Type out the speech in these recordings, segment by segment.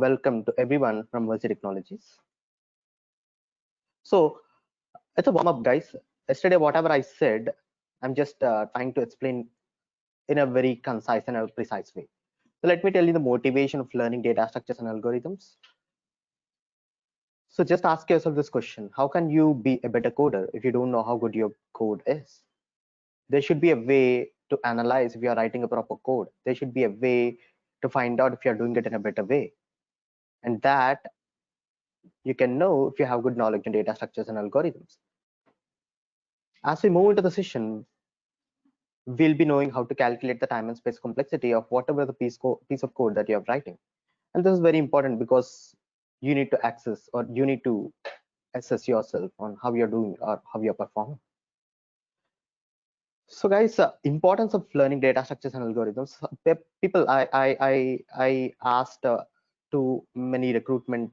welcome to everyone from Mercy Technologies. So it's a warm up, guys. Yesterday, whatever I said, I'm just trying to explain in a very concise and a precise way. So let me tell you the motivation of learning data structures and algorithms. So just ask yourself this question: how can you be a better coder if you don't know how good your code is? There should be a way to analyze if you are writing a proper code. There should be a way to find out if you are doing it in a better way, and that you can know if you have good knowledge in data structures and algorithms. As we move into the session, we'll be knowing how to calculate the time and space complexity of whatever the piece of code that you're writing. And this is very important because you need to access or you need to assess yourself on how you're doing or how you're performing. So guys, importance of learning data structures and algorithms. People, I asked to many recruitment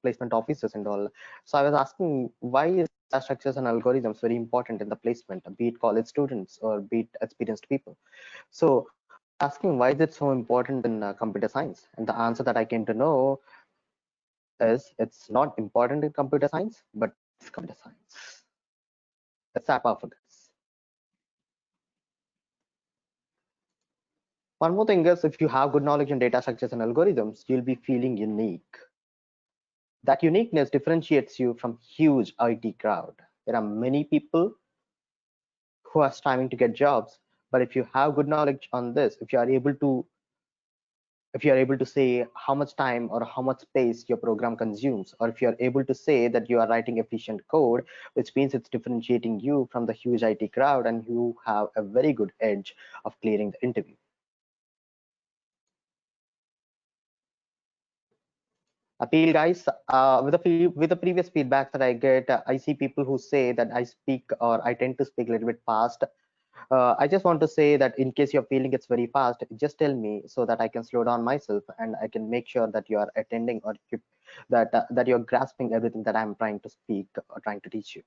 placement officers and all. So I was asking, why is data structures and algorithms very important in the placement, be it college students or be it experienced people? So asking, why is it so important in computer science? And the answer that I came to know is it's not important in computer science, but it's computer science. That's that powerful, guys. One more thing is, if you have good knowledge in data structures and algorithms, you'll be feeling unique. That uniqueness differentiates you from huge IT crowd. There are many people who are striving to get jobs, but if you have good knowledge on this, if you are able to say how much time or how much space your program consumes, or if you are able to say that you are writing efficient code, which means it's differentiating you from the huge IT crowd, and you have a very good edge of clearing the interview. Appeal, guys. With the previous feedback that I get, I see people who say that I speak or I tend to speak a little bit fast. I just want to say that in case you're feeling it's very fast, just tell me so that I can slow down myself and I can make sure that you are attending or that you're grasping everything that I'm trying to speak or trying to teach you.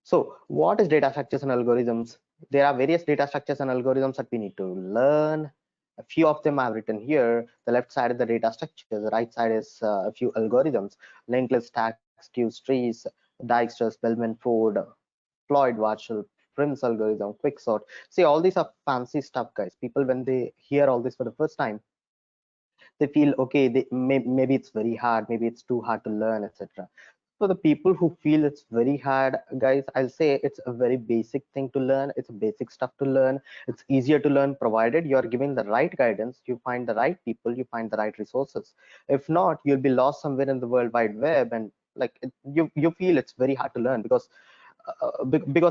So what is data structures and algorithms? There are various data structures and algorithms that we need to learn. A few of them I've written here. The left side is the data structure. The right side is a few algorithms: linked list, stacks, queues, trees, Dijkstra's, Bellman, Ford, Floyd, Warshall, Prim's algorithm, quicksort. See, all these are fancy stuff, guys. People, when they hear all this for the first time, they feel okay. Maybe it's very hard. Maybe it's too hard to learn, etc. For the people who feel it's very hard, guys, I'll say it's a very basic thing to learn. It's basic stuff to learn. It's easier to learn provided you're given the right guidance, you find the right people, you find the right resources. If not, you'll be lost somewhere in the World Wide Web, and like you feel it's very hard to learn because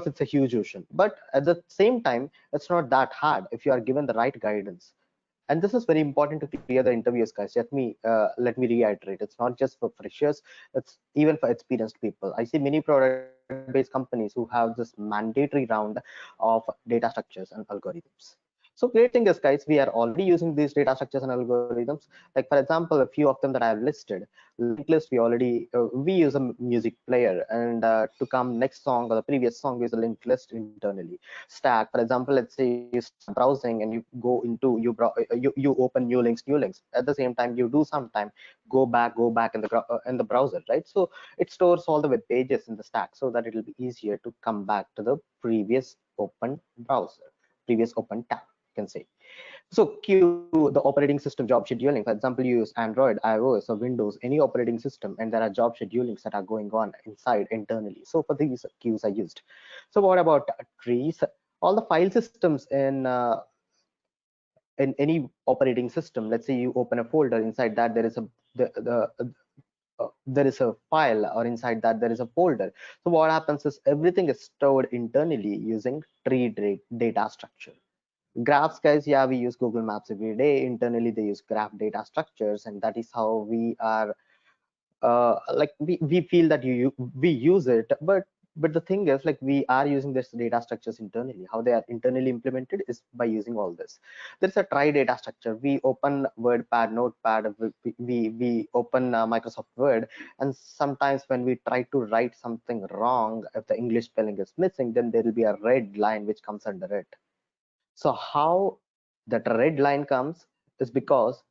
it's a huge ocean. But at the same time, it's not that hard if you are given the right guidance. And this is very important to clear the interviews, guys. Let me reiterate, it's not just for freshers, it's even for experienced people. I see many product based companies who have this mandatory round of data structures and algorithms. So great thing is, guys, we are already using these data structures and algorithms. Like for example, a few of them that I have listed. Linked list, we use a music player, and to come next song or the previous song, we use a linked list internally. Stack, for example, let's say you start browsing and you go into you open new links. At the same time, you do sometime go back in the browser, right? So it stores all the web pages in the stack so that it will be easier to come back to the previous open browser, previous open tab, you can say. So Q, the operating system job scheduling. For example, you use Android, iOS, or Windows, any operating system, and there are job schedulings that are going on inside internally. So for these queues I used. So what about trees? All the file systems in any operating system. Let's say you open a folder. Inside that there is there is a file, or inside that there is a folder. So what happens is everything is stored internally using tree data structure. Graphs, guys, yeah, we use Google Maps every day. Internally they use graph data structures, and that is how we are like we feel that we use it. But the thing is, like, we are using this data structures internally. How they are internally implemented is by using all this. There's a try data structure. We open WordPad, Notepad, we open Microsoft Word, and sometimes when we try to write something wrong, if the English spelling is missing, then there will be a red line which comes under it. So how That red line comes is because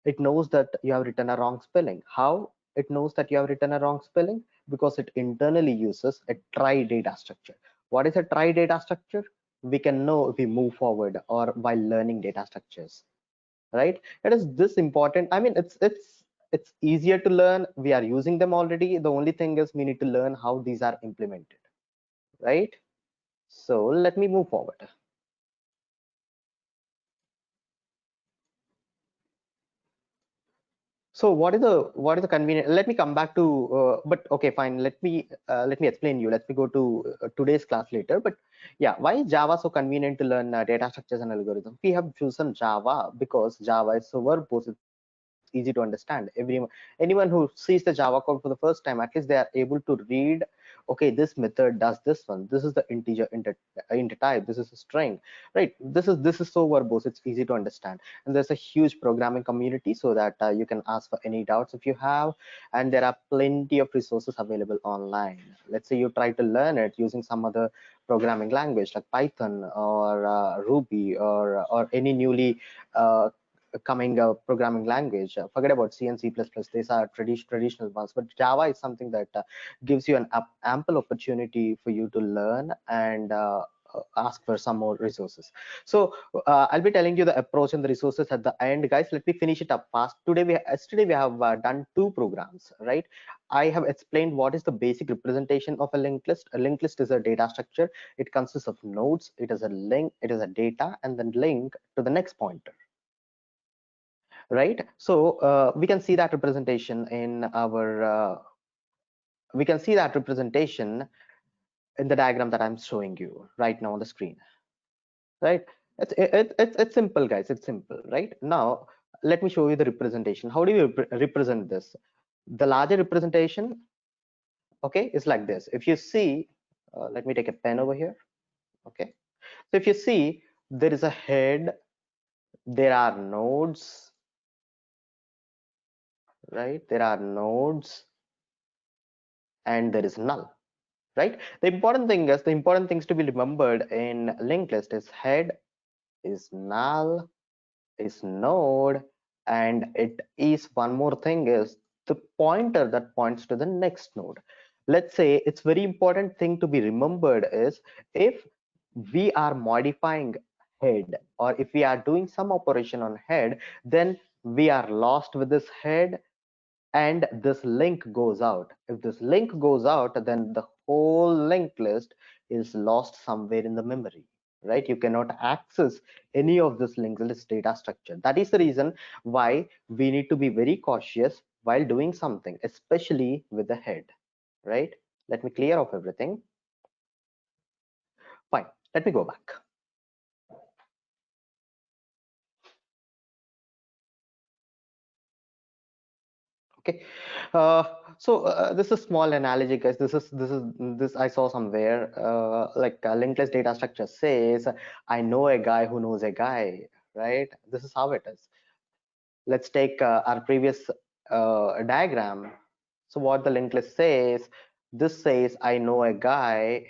it knows that you have written a wrong spelling. How it knows that you have written a wrong spelling? Because it internally uses a try data structure. What is a try data structure? We can know if we move forward or while learning data structures, right? It is this important. I mean, it's easier to learn. We are using them already. The only thing is we need to learn how these are implemented, right? So let me move forward. So what is the convenient? Let me come back to but okay, fine. Let me explain you. Let me go to today's class later. But yeah, why is Java so convenient to learn data structures and algorithms? We have chosen Java because Java is so verbose. It's easy to understand. Anyone who sees the Java code for the first time, at least they are able to read. Okay, this method does this one. This is the integer type. This is a string, right? This is so verbose. It's easy to understand, and there's a huge programming community so that you can ask for any doubts if you have, and there are plenty of resources available online. Let's say you try to learn it using some other programming language like Python or Ruby or any newly coming programming language. Forget about C and C++. These are traditional ones, but Java is something that gives you an ample opportunity for you to learn and ask for some more resources. So I'll be telling you the approach and the resources at the end, guys. Let me finish it up fast. Yesterday we have done two programs, right? I have explained what is the basic representation of a linked list. A linked list is a data structure. It consists of nodes. It is a link. It is a data and then link to the next pointer, right? So we can see that representation in our we can see that representation in the diagram that I'm showing you right now on the screen, right? It's simple, guys. It's simple, right? Now let me show you the representation. How do you represent this? The larger representation, okay, is like this. If you see, let me take a pen over here. Okay, so if you see, there is a head, there are nodes, right? There are nodes, and there is null, right? The important things to be remembered in linked list is head, is null, is node, and it is one more thing is the pointer that points to the next node. Let's say it's very important thing to be remembered is if we are modifying head or if we are doing some operation on head, then we are lost with this head and this link goes out. If this link goes out, then the whole linked list is lost somewhere in the memory, right? You cannot access any of this linked list data structure. That is the reason why we need to be very cautious while doing something, especially with the head, right? Let me clear off everything. Fine, let me go back. Okay, this is small analogy, guys. This I saw somewhere. Like linked list data structure says, I know a guy who knows a guy, right? This is how it is. Let's take our previous diagram. So what the linked list says, this says I know a guy.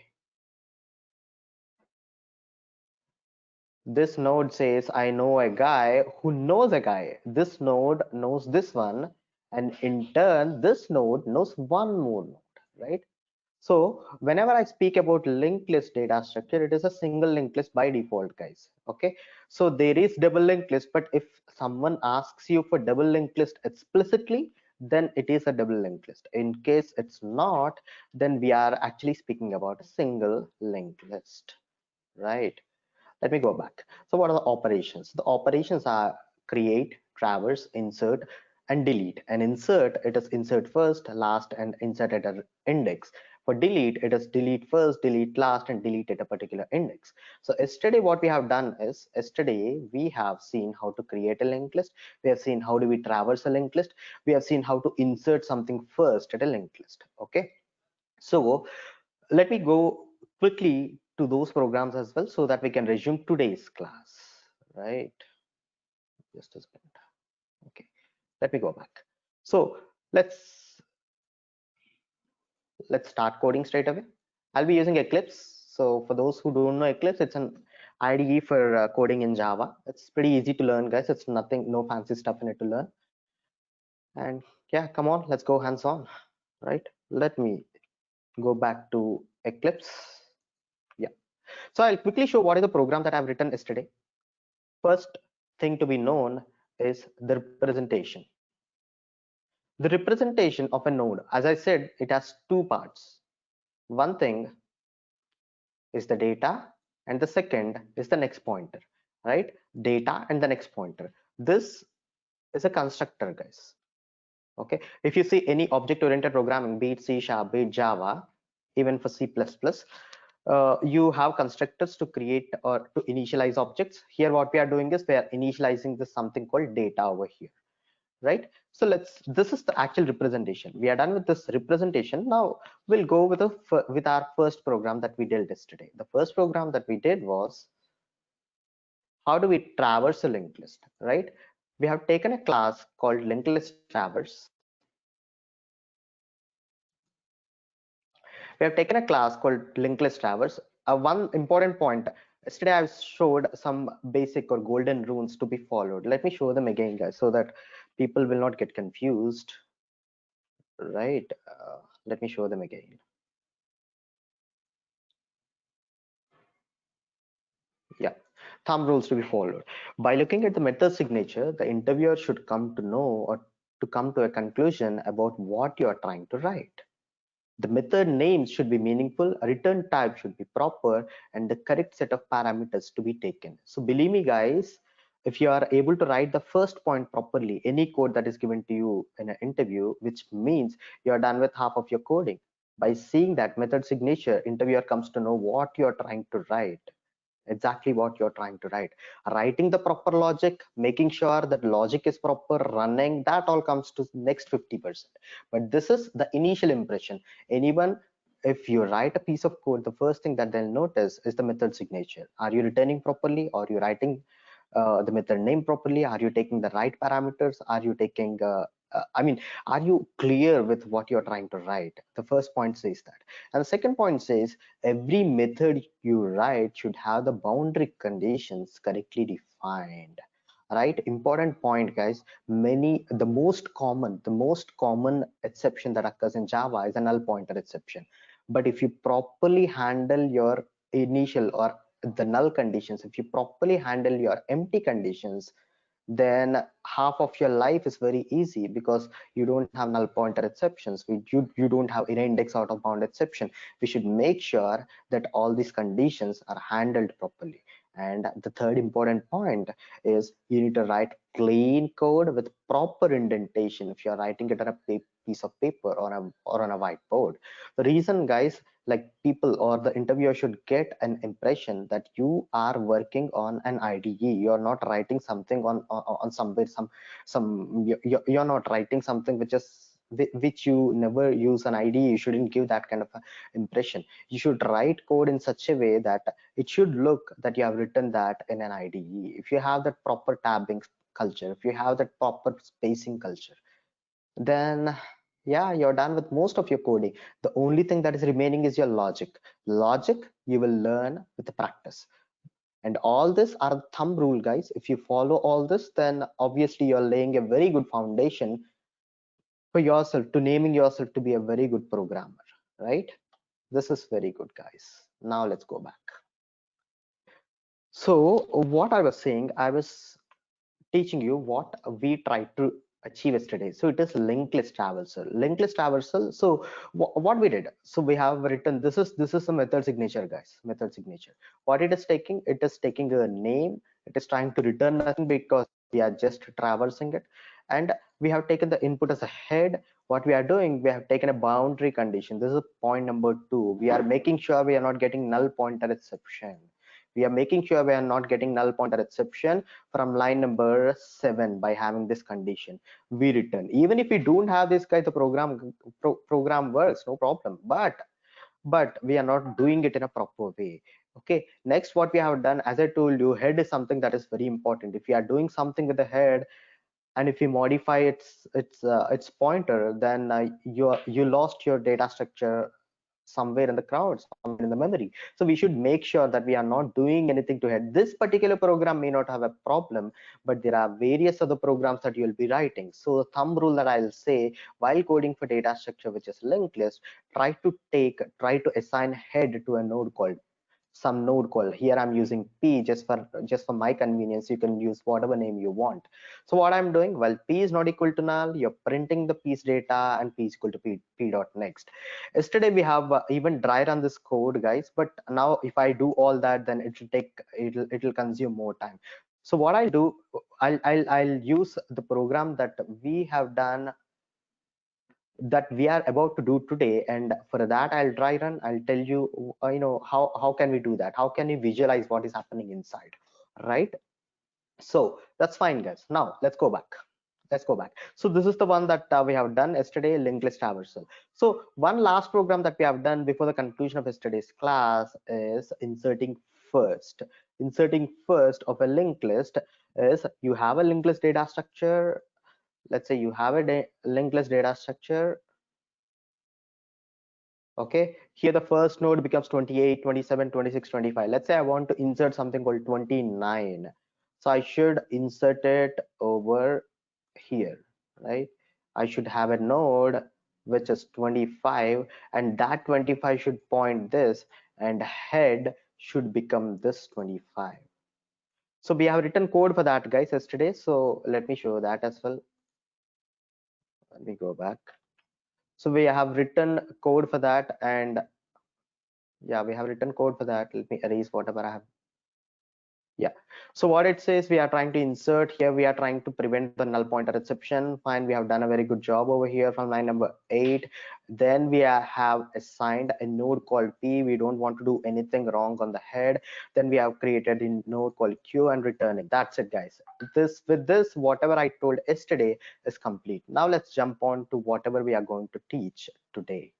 This node says I know a guy who knows a guy. This node knows this one, and in turn, this node knows one more node, right? So whenever I speak about linked list data structure, it is a single linked list by default, guys. Okay, so there is double linked list, but if someone asks you for double linked list explicitly, then it is a double linked list. In case it's not, then we are actually speaking about a single linked list, right? Let me go back. So what are the operations? The operations are create, traverse, insert, and delete. And insert, it is insert first, last, and insert at an index. For delete, it is delete first, delete last, and delete at a particular index. So yesterday what we have done is, yesterday we have seen how to create a linked list. We have seen how do we traverse a linked list. We have seen how to insert something first at a linked list. Okay. So let me go quickly to those programs as well so that we can resume today's class, right? Just a second. Okay, let me go back. So let's let's start coding straight away. I'll be using Eclipse. So for those who don't know Eclipse, it's an IDE for coding in Java. It's pretty easy to learn, guys. It's nothing, no fancy stuff in it to learn. And yeah, come on, let's go hands on, right? Let me go back to Eclipse. Yeah. So I'll quickly show what is the program that I've written yesterday. First thing to be known is the representation. The representation of a node, as I said, it has two parts. One thing is the data, and the second is the next pointer, right? Data and the next pointer. This is a constructor, guys. Okay, if you see any object-oriented programming, be it C#, be it Java, even for C++, you have constructors to create or to initialize objects. Here what we are doing is we are initializing this something called data over here, right? So this is the actual representation. We are done with this representation. Now we'll go with our first program that we did yesterday. The first program that we did was, how do we traverse a linked list, right? We have taken a class called linked list traverse. We have taken a class called linked list traverse. One important point, yesterday I showed some basic or golden rules to be followed. Let me show them again, guys, so that people will not get confused, right? Let me show them again. Yeah, thumb rules to be followed. By looking at the method signature, the interviewer should come to know or to come to a conclusion about what you are trying to write. The method names should be meaningful, a return type should be proper, and the correct set of parameters to be taken. So believe me, guys, if you are able to write the first point properly, any code that is given to you in an interview, which means you are done with half of your coding. By seeing that method signature, interviewer comes to know what you are trying to write, exactly what you're trying to write. Writing the proper logic, making sure that logic is proper, running, that all comes to next 50%. But this is the initial impression. Anyone, if you write a piece of code, the first thing that they'll notice is the method signature. Are you returning properly? Are you writing the method name properly? Are you taking the right parameters? Are you taking I mean, are you clear with what you're trying to write? The first point says that. And the second point says every method you write should have the boundary conditions correctly defined, right? Important point, guys. The most common exception that occurs in Java is a null pointer exception. But if you properly handle your initial or the null conditions, if you properly handle your empty conditions, then half of your life is very easy, because you don't have null pointer exceptions. You don't have inner index out of bound exception. We should make sure that all these conditions are handled properly. And the third important point is you need to write clean code with proper indentation if you're writing it on a piece of paper or on a whiteboard. The reason, guys, like people or the interviewer should get an impression that you are working on an IDE. You're not writing something on somewhere you're not writing something which you never use an IDE. You shouldn't give that kind of a impression. You should write code in such a way that it should look that you have written that in an IDE. If you have that proper tabbing culture, if you have that proper spacing culture, then yeah, you're done with most of your coding. The only thing that is remaining is your logic. You will learn with the practice, and all this are thumb rule, guys. If you follow all this, then obviously you're laying a very good foundation for yourself to naming yourself to be a very good programmer, right? This is very good, guys. Now let's go back. So what I was saying, I was teaching you what we tried to achieve yesterday. So it is linked list traversal. Linked list traversal. So what we did, so we have written, this is a method signature, guys. Method signature. What it is taking, it is taking a name. It is trying to return nothing because we are just traversing it, and we have taken the input as a head. What we are doing, we have taken a boundary condition. This is point number 2. We are making sure we are not getting null pointer exception. We are making sure we are not getting null pointer exception from line number 7 by having this condition. We return. Even if we don't have this guy, the program works, no problem. But we are not doing it in a proper way. Okay, next what we have done, as I told you, head is something that is very important. If you are doing something with the head, and if you modify its pointer, then you lost your data structure somewhere in the crowd, somewhere in the memory. So we should make sure that we are not doing anything to hide. This particular program may not have a problem, but there are various other programs that you'll be writing. So the thumb rule that I'll say while coding for data structure, which is linked list, try to assign head to a node called some node call. Here I'm using p just for my convenience. You can use whatever name you want. So what I'm doing, well, p is not equal to null, you're printing the piece data, and p is equal to p dot next. Yesterday we have even dry run this code, guys, but now if I do all that, then it'll consume more time. So what I'll do, I'll use the program that we have done, that we are about to do today, and for that I'll dry run. I'll tell you, how can we do that, how can we visualize what is happening inside, right? So that's fine, guys. Now let's go back. So this is the one that we have done yesterday, linked list traversal. So one last program that we have done before the conclusion of yesterday's class is inserting first of a linked list. Is you have a linked list data structure. Let's say you have a linked list data structure. Okay, here the first node becomes 28, 27, 26, 25. Let's say I want to insert something called 29. So I should insert it over here, right? I should have a node which is 25, and that 25 should point this, and head should become this 25. So we have written code for that, guys, yesterday. So let me show that as well. Let me go back. So we have written code for that, and yeah, we have written code for that. Let me erase whatever I have. Yeah, so what it says, we are trying to insert here, we are trying to prevent the null pointer exception. Fine, we have done a very good job over here from line number 8. Then we have assigned a node called p. We don't want to do anything wrong on the head. Then we have created a node called q and return it. That's it, guys. With this whatever I told yesterday is complete. Now let's jump on to whatever we are going to teach today.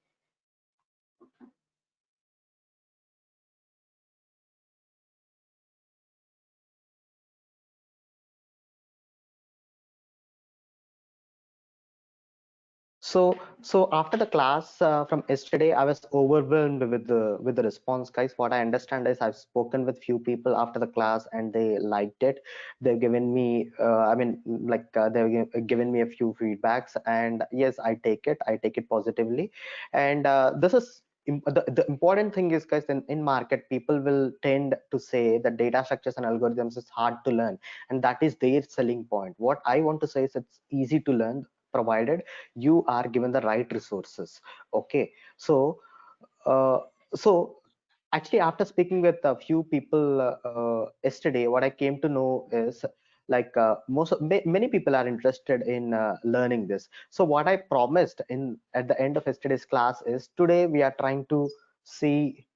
So after the class from yesterday, I was overwhelmed with the response, guys. What I understand is I've spoken with few people after the class and they liked it. They've given me they've given me a few feedbacks, and yes, I take it positively. And this is the important thing is, guys, in market, people will tend to say that data structures and algorithms is hard to learn, and that is their selling point. What I want to say is it's easy to learn, provided you are given the right resources. Okay, uh, so actually, after speaking with a few people yesterday, what I came to know is, like, many people are interested in learning this. So what I promised in at the end of yesterday's class is, today we are trying to see.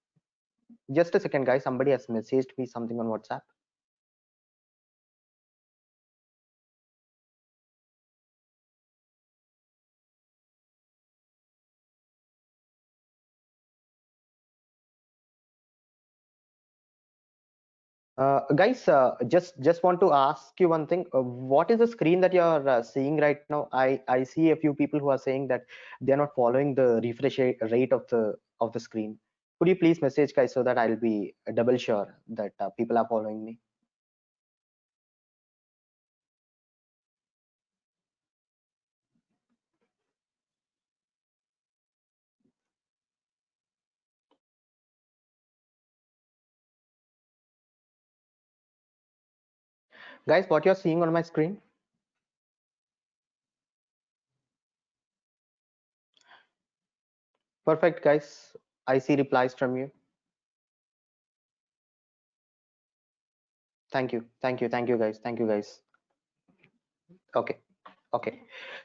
Just a second, guys, somebody has messaged me something on WhatsApp. Guys, just want to ask you one thing. What is the screen that you're seeing right now? I see a few people who are saying that they are not following the refresh rate of the screen. Could you please message, guys, so that I'll be double sure that people are following me? Guys, what you're seeing on my screen? Perfect, guys. I see replies from you. Thank you, guys. Thank you, guys. Okay. Okay,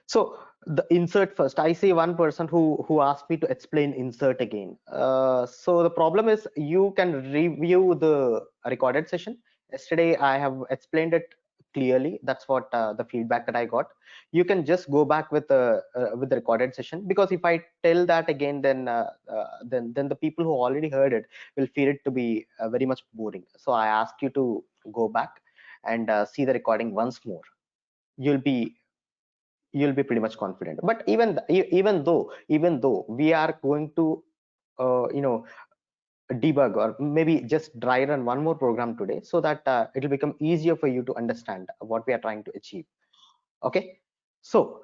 so the insert first. I see one person who asked me to explain insert again. So the problem is, you can review the recorded session. Yesterday I have explained it clearly. That's what the feedback that I got. You can just go back with the recorded session, because if I tell that again, then the people who already heard it will feel it to be very much boring. So I ask you to go back and see the recording once more. You'll be pretty much confident. But even though we are going to debug or maybe just dry run one more program today, so that it'll become easier for you to understand what we are trying to achieve. Okay, so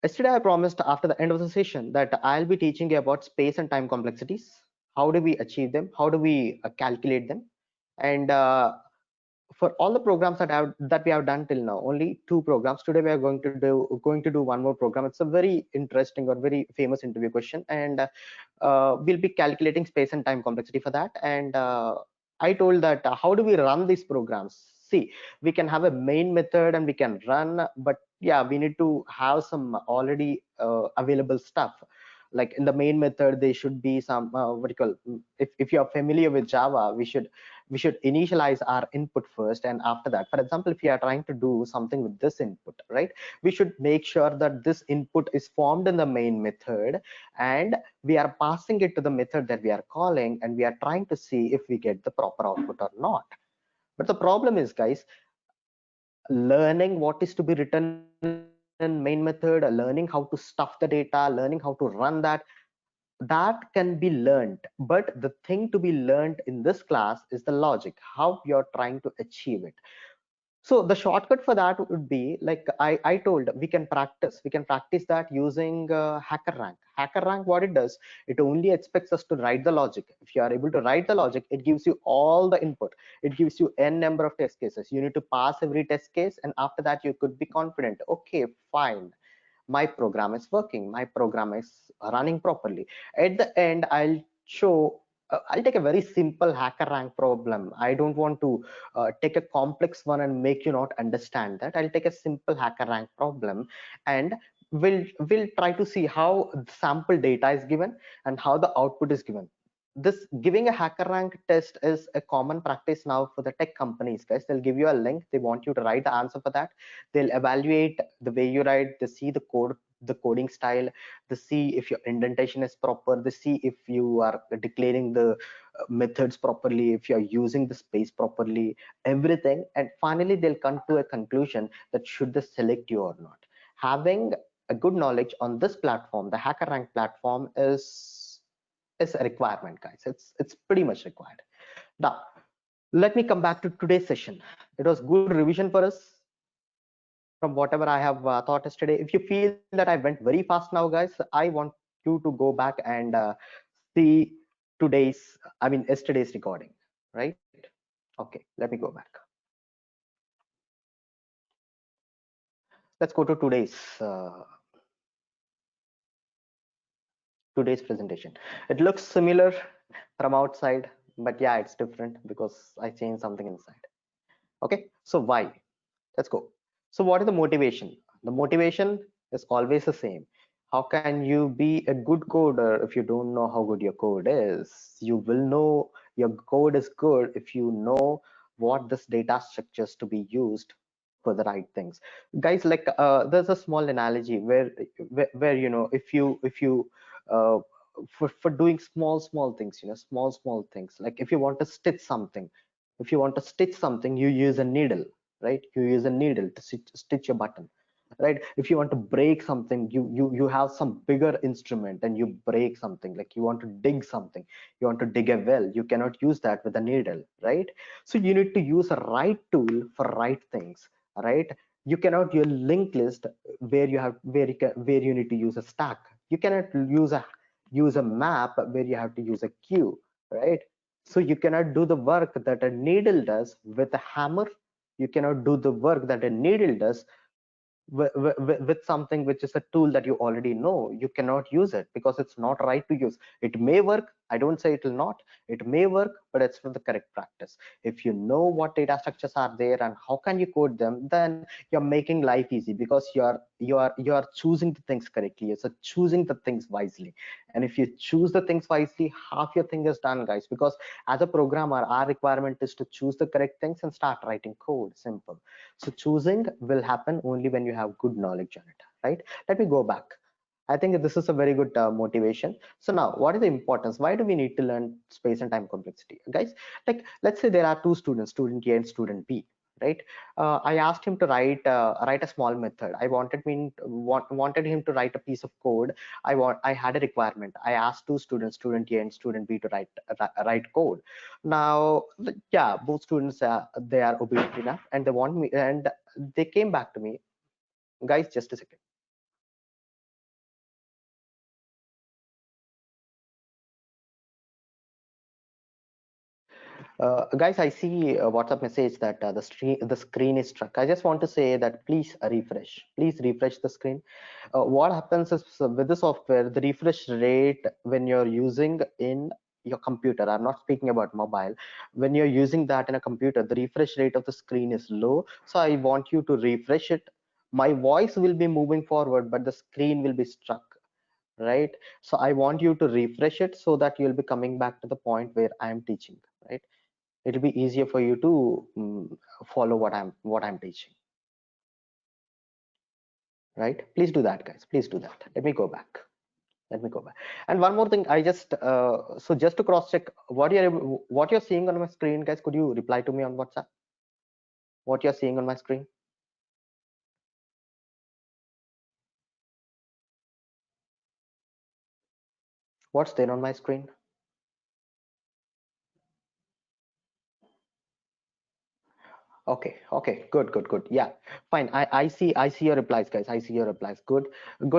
yesterday I promised after the end of the session that I'll be teaching you about space and time complexities. How do we achieve them? How do we calculate them? And for all the programs that we have done till now, only two programs. Today we are going to do one more program. It's a very interesting or very famous interview question, and we'll be calculating space and time complexity for that. And I told that how do we run these programs? See, we can have a main method and we can run, but yeah, we need to have some already available stuff. Like in the main method, there should be some what do you call, if you are familiar with Java, we should initialize our input first, and after that, for example, if you are trying to do something with this input, right, we should make sure that this input is formed in the main method, and we are passing it to the method that we are calling, and we are trying to see if we get the proper output or not. But the problem is, guys, learning what is to be written in main method, learning how to stuff the data, learning how to run that can be learned, but the thing to be learned in this class is the logic, how you're trying to achieve it. So the shortcut for that would be, like I told, we can practice that using hacker rank. What it does, it only expects us to write the logic. If you are able to write the logic, it gives you all the input, it gives you n number of test cases. You need to pass every test case, and after that you could be confident, okay, fine, my program is working, my program is running properly. At the end, I'll take a very simple hacker rank problem. I don't want to take a complex one and make you not understand that. I'll take a simple hacker rank problem, and we'll try to see how sample data is given and how the output is given. This giving a hacker rank test is a common practice now for the tech companies, guys. They'll give you a link, they want you to write the answer for that. They'll evaluate the way you write, they see the code, the coding style, they see if your indentation is proper, they see if you are declaring the methods properly, if you are using the space properly, everything. And finally they'll come to a conclusion that should they select you or not. Having a good knowledge on this platform, the hacker rank platform, is a requirement, guys. It's pretty much required. Now let me come back to today's session. It was good revision for us from whatever I have taught yesterday. If you feel that I went very fast now, guys, I want you to go back and see yesterday's recording, right? Okay, let me go back. Let's go to today's presentation. It looks similar from outside, but yeah, it's different because I changed something inside. Okay, so why? Let's go. So what is the motivation? The motivation is always the same. How can you be a good coder if you don't know how good your code is? You will know your code is good if you know what this data structures to be used for the right things. Guys, like there's a small analogy where if you uh, for doing small things, small things, like if you want to stitch something, you use a needle, right? You use a needle to stitch a button, right? If you want to break something, you have some bigger instrument and you break something. Like you want to dig something, you want to dig a well, you cannot use that with a needle, right? So you need to use a right tool for right things, right? You cannot use linked list where you need to use a stack. You cannot use a map where you have to use a queue, right? So you cannot do the work that a needle does with a hammer. You cannot do the work that a needle does with something which is a tool that you already know. You cannot use it because it's not right to use. It may work, I don't say it will not, it may work, but it's not the correct practice. If you know what data structures are there and how can you code them, then you're making life easy because you are choosing the things correctly. You're choosing the things wisely, and if you choose the things wisely, half your thing is done, guys. Because as a programmer, our requirement is to choose the correct things and start writing code. Simple. So choosing will happen only when you have good knowledge on it, right? Let me go back. I think this is a very good motivation. So now, what is the importance? Why do we need to learn space and time complexity, guys? Like, let's say there are two students, student A and student B, right? I asked him to write a small method. I wanted him to write a piece of code. I had a requirement. I asked two students, student A and student B, to write code. Now, yeah, both students, they are obedient enough, and they want me, and they came back to me, guys, just a second. Guys, I see a WhatsApp message that the screen is stuck. I just want to say that please refresh. Please refresh the screen. What happens is, with the software, the refresh rate when you're using in your computer, I'm not speaking about mobile. When you're using that in a computer, the refresh rate of the screen is low. So I want you to refresh it. My voice will be moving forward, but the screen will be stuck, right? So I want you to refresh it so that you'll be coming back to the point where I am teaching, right? It'll be easier for you to follow what I'm teaching, right? Please do that, guys. Please do that. Let me go back. And one more thing, I just so just to cross check what you're seeing on my screen, guys. Could you reply to me on WhatsApp what you're seeing on my screen? What's there on my screen? Okay, good. Yeah, fine. I see your replies, guys. I see your replies. Good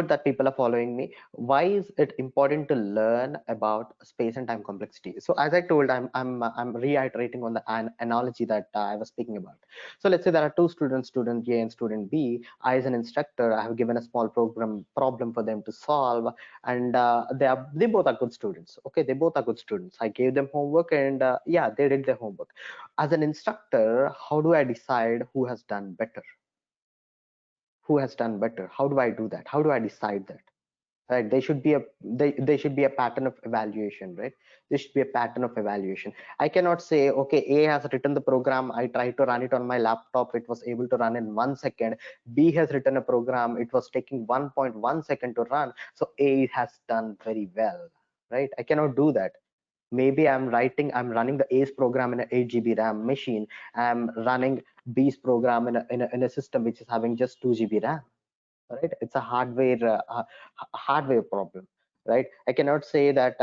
that people are following me. Why is it important to learn about space and time complexity? So as I told, I'm reiterating on the analogy that I was speaking about. So let's say there are two students, student A and student B. I, as an instructor, I have given a small problem for them to solve, and they both are good students. Okay, they both are good students. I gave them homework, and yeah, they did their homework. As an instructor, how do I decide who has done better? Who has done better? How do I do that? How do I decide that? Right? They should be a pattern of evaluation, right? There should be a pattern of evaluation. I cannot say, okay, A has written the program, I tried to run it on my laptop, it was able to run in 1 second. B has written a program, it was taking 1.1 second to run, so A has done very well, right? I cannot do that. Maybe I'm running the A's program in an 8 GB RAM machine. I'm running B's program in a system which is having just 2 GB RAM, right? It's a hardware problem, right? I cannot say that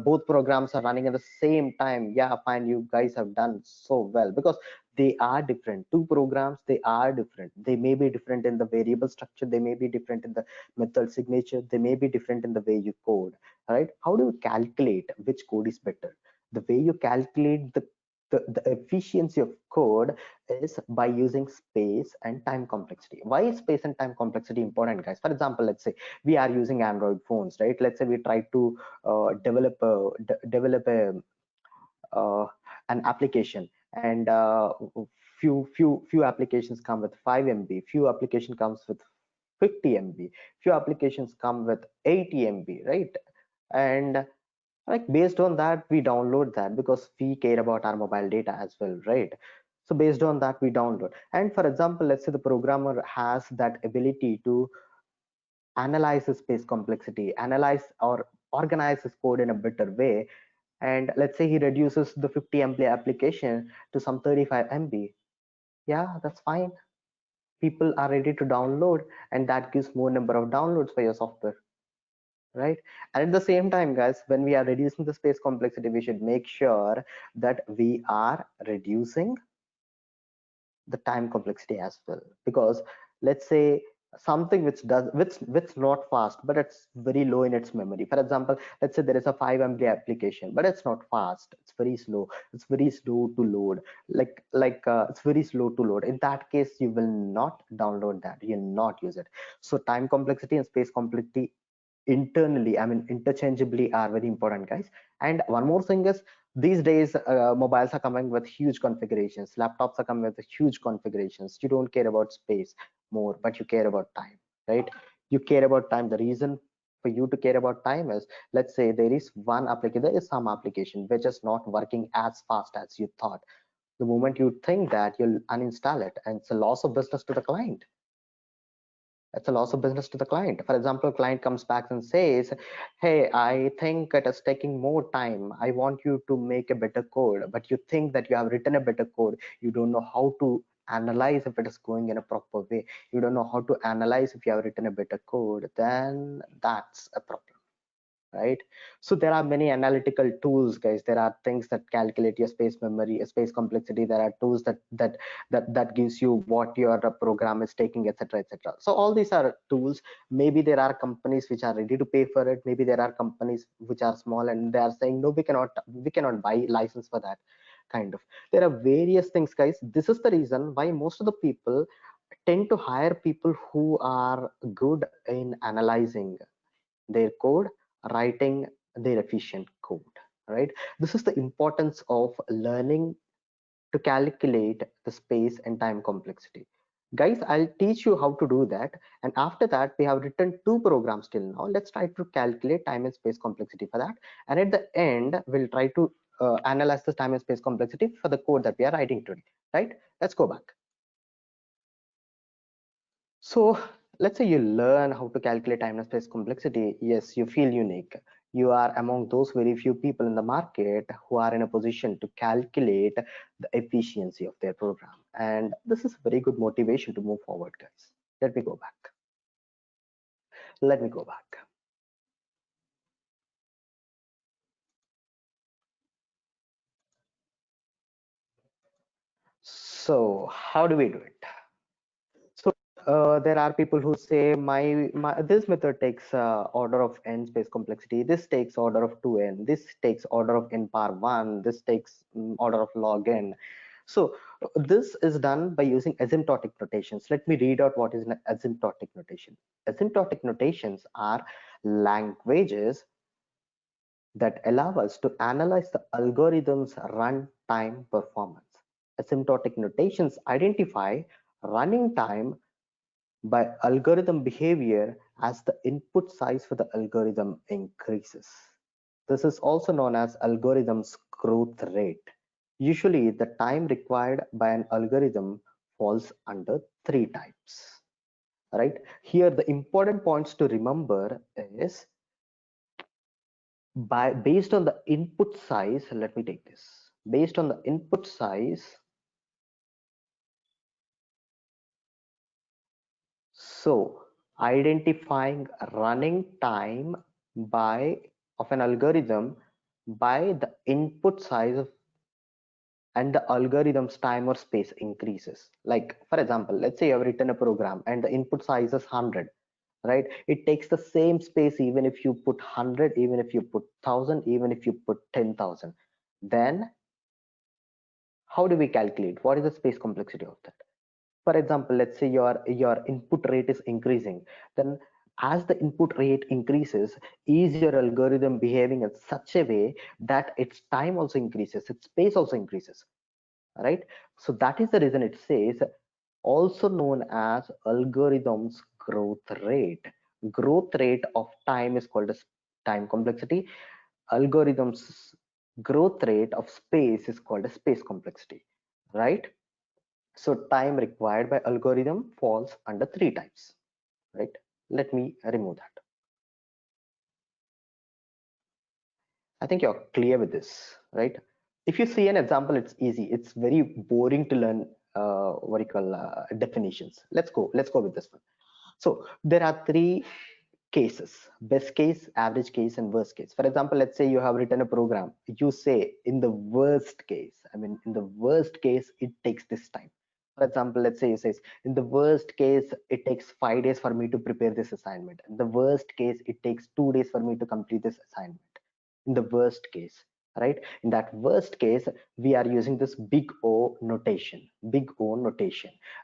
both programs are running at the same time. Yeah, fine, you guys have done so well, because they are different. Two programs, they are different. They may be different in the variable structure, they may be different in the method signature, they may be different in the way you code, right? How do you calculate which code is better? The way you calculate the efficiency of code is by using space and time complexity. Why is space and time complexity important, guys? For example, let's say we are using Android phones, right? Let's say we try to develop uh, an application, and few applications come with 5 MB, few application comes with 50 MB, few applications come with 80 MB, right? And like based on that we download that, because we care about our mobile data as well, right? So based on that we download. And for example, let's say the programmer has that ability to analyze the space complexity, analyze or organize his code in a better way, and let's say he reduces the 50 MB application to some 35 MB. Yeah, that's fine. People are ready to download, and that gives more number of downloads for your software, right? And at the same time, guys, when we are reducing the space complexity, we should make sure that we are reducing the time complexity as well. Because let's say something which not fast, but it's very low in its memory. For example, let's say there is a 5 MB application, but it's not fast, it's very slow, it's very slow to load. It's very slow to load. In that case, you will not download that, you will not use it. So time complexity and space complexity internally, I mean interchangeably, are very important, guys. And one more thing is, these days mobiles are coming with huge configurations, laptops are coming with huge configurations. You don't care about space more, but you care about time, right? You care about time. The reason for you to care about time is, let's say there is some application which is not working as fast as you thought. The moment you think that, you'll uninstall it, and it's a loss of business to the client, It's a loss of business to the client. For example, client comes back and says, hey, I think it is taking more time, I want you to make a better code, but you think that you have written a better code, you don't know how to analyze if it is going in a proper way, you don't know how to analyze if you have written a better code, then that's a problem, right? So there are many analytical tools, guys. There are things that calculate your space memory, space complexity. There are tools that gives you what your program is taking, etc., etc. So all these are tools. Maybe there are companies which are ready to pay for it, maybe there are companies which are small and they are saying no, we cannot buy license for that, kind of. There are various things, guys. This is the reason why most of the people tend to hire people who are good in analyzing their code, writing their efficient code, right? This is the importance of learning to calculate the space and time complexity. Guys, I'll teach you how to do that. And after that, we have written two programs till now. Let's try to calculate time and space complexity for that. And at the end, we'll try to analyze the time and space complexity for the code that we are writing today, right? Let's go back. So let's say you learn how to calculate time and space complexity. Yes, you feel unique. You are among those very few people in the market who are in a position to calculate the efficiency of their program. And this is very good motivation to move forward, guys. Let me go back. Let me go back. So how do we do it? So there are people who say my this method takes order of n space complexity. This takes order of 2n. This takes order of n power 1. This takes order of log n. So this is done by using asymptotic notations. Let me read out what is an asymptotic notation. Asymptotic notations are languages that allow us to analyze the algorithm's runtime performance. Asymptotic notations identify running time by algorithm behavior as the input size for the algorithm increases. This is also known as algorithm's growth rate. Usually, the time required by an algorithm falls under three types. Right here, the important points to remember is based on the input size. Let me take this. Based on the input size, so identifying running time by of an algorithm by the input size of and the algorithm's time or space increases. Like for example, let's say you have written a program and the input size is 100, right? It takes the same space even if you put 100, even if you put 1000, even if you put 10,000. Then how do we calculate what is the space complexity of that? For example, let's say your input rate is increasing, then as the input rate increases, is your algorithm behaving in such a way that its time also increases, its space also increases, right? So that is the reason it says also known as algorithm's growth rate. Growth rate of time is called as time complexity. Algorithm's growth rate of space is called as space complexity, right? So time required by algorithm falls under three types, right? Let me remove that. I think you're clear with this, right? If you see an example, it's easy. It's very boring to learn what you call definitions. Let's go with this one. So there are three cases: best case, average case, and worst case. For example, let's say you have written a program. You say in the worst case, I mean, in the worst case, it takes this time. For example, let's say you says in the worst case, it takes 5 days for me to prepare this assignment. In the worst case, it takes 2 days for me to complete this assignment. In the worst case, right? In that worst case, we are using this big O notation,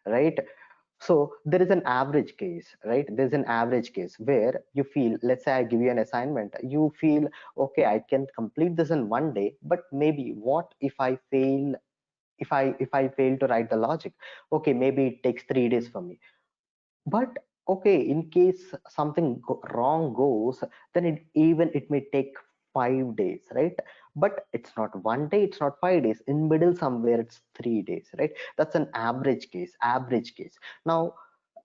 right? So there is an average case, right? There's an average case where you feel, let's say I give you an assignment, you feel, okay, I can complete this in 1 day, but maybe what if I fail, if I fail to write the logic? Okay, maybe it takes 3 days for me. But okay, in case something wrong goes, then it may take 5 days, right? But it's not 1 day, it's not 5 days. In middle somewhere, it's 3 days, right? That's an average case. Now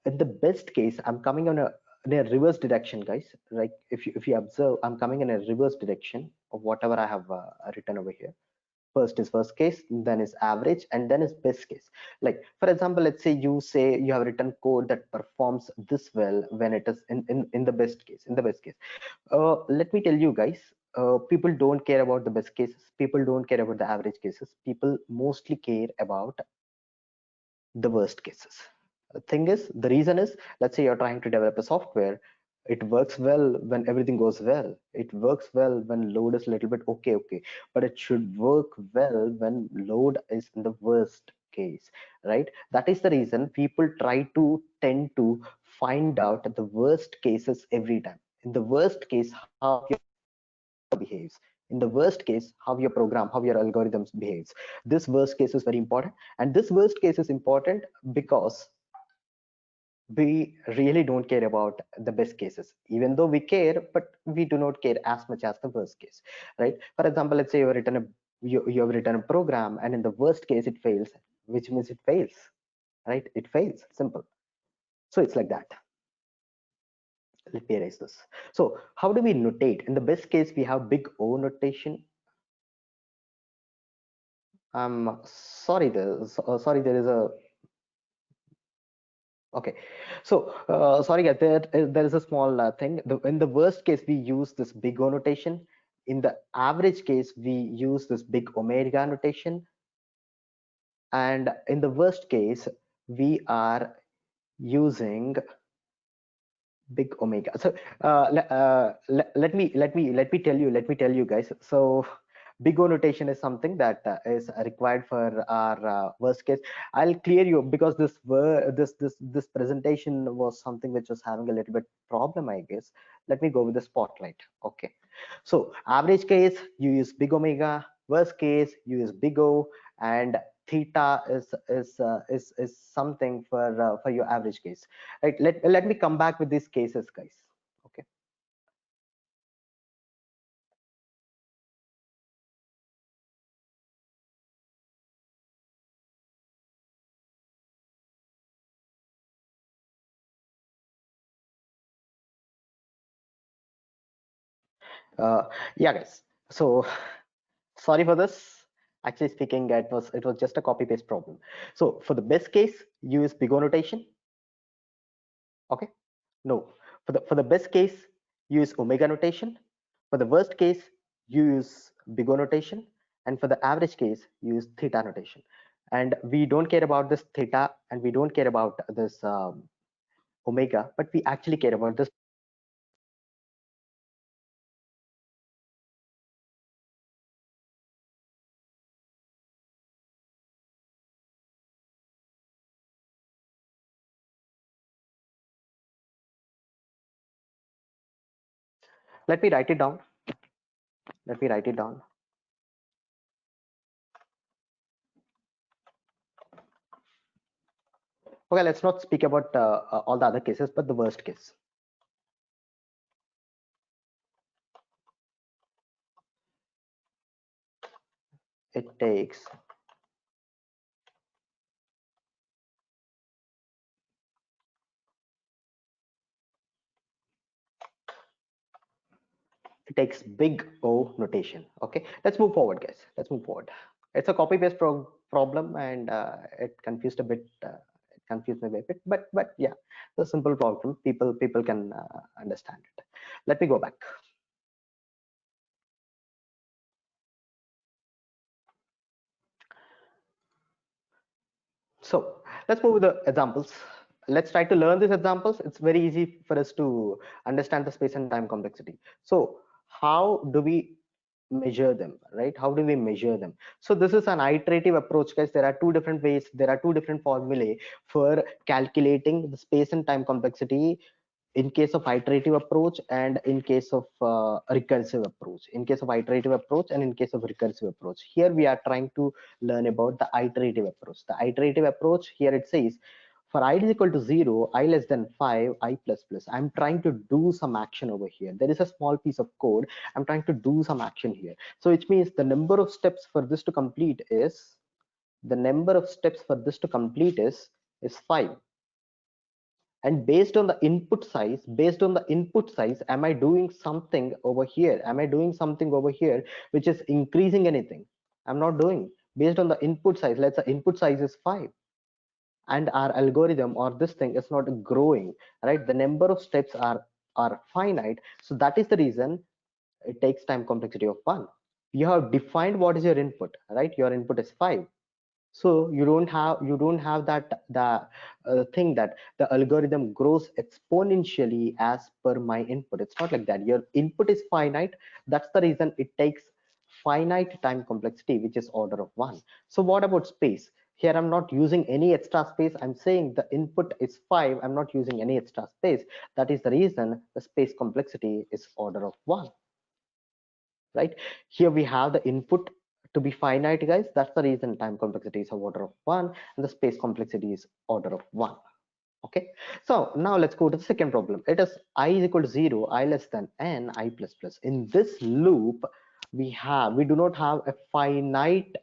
in the best case, I'm coming on in a reverse direction, guys. Like if you observe, I'm coming in a reverse direction of whatever I have written over here. First is worst case, then is average, and then is best case. Like for example, let's say you have written code that performs this well when it is in the best case. In the best case, let me tell you guys, people don't care about the best cases. People don't care about the average cases. People mostly care about the worst cases. The thing is, the reason is, let's say you're trying to develop a software. It works well when everything goes well. It works well when load is a little bit okay, but it should work well when load is in the worst case, right? That is the reason people try to tend to find out the worst cases every time. In the worst case, how your behaves. In the worst case, how your program, how your algorithms behaves. This worst case is very important, and this worst case is important because we really don't care about the best cases, even though we care, but we do not care as much as the worst case, right? For example, let's say you have written a program, and in the worst case it fails, which means it fails, right? It fails, simple. So it's like that. Let me erase this. So how do we notate? In the best case, we have big O notation. Sorry, there is a okay. So sorry, guys, there is a small thing. In the worst case, we use this big O notation. In the average case, we use this big omega notation. And in the worst case, we are using big omega. So let me tell you guys. So big O notation is something that is required for our worst case. I'll clear you because this presentation was something which was having a little bit problem, I guess. Let me go with the spotlight. Okay. So average case, you use big omega. Worst case, you use big O, and theta is something for your average case. Right? Let me come back with these cases, guys. Okay. Uh, yeah, guys. So sorry for this. Actually speaking, it was just a copy paste problem. So for the best case, use big O notation. Okay. No, for the best case, use omega notation. For the worst case, use big O notation, and for the average case, use theta notation. And we don't care about this theta, and we don't care about this omega, but we actually care about this. Let me write it down. Let me write it down. Okay, let's not speak about all the other cases, but the worst case. It takes big O notation. Okay, let's move forward, guys. Let's move forward. It's a copy paste problem, and it confused a bit. It confused me a bit, but yeah, the simple problem. People can understand it. Let me go back. So let's move with the examples. Let's try to learn these examples. It's very easy for us to understand the space and time complexity. So how do we measure them, right? How do we measure them? So this is an iterative approach, guys. There are two different ways. There are two different formulae for calculating the space and time complexity in case of iterative approach and in case of recursive approach. In case of iterative approach and in case of recursive approach, here we are trying to learn about the iterative approach. The iterative approach, here it says for I is equal to 0, I less than 5, I plus plus. I'm trying to do some action over here. There is a small piece of code. I'm trying to do some action here. So it means the number of steps for this to complete is, the number of steps for this to complete is 5. And based on the input size, am I doing something over here? Am I doing something over here which is increasing anything? I'm not doing. Based on the input size, let's say input size is 5, and our algorithm or this thing is not growing, right? The number of steps are finite, so that is the reason it takes time complexity of 1. You have defined what is your input, right? Your input is 5, so you don't have that the thing that the algorithm grows exponentially as per my input. It's not like that. Your input is finite, that's the reason it takes finite time complexity, which is order of 1. So what about space? Here I'm not using any extra space. I'm saying the input is 5, I'm not using any extra space. That is the reason the space complexity is order of 1, right? Here we have the input to be finite, guys. That's the reason time complexity is of order of 1 and the space complexity is order of 1. Okay, so now let's go to the second problem. It is I is equal to 0, I less than n, I plus plus. In this loop, we do not have a finite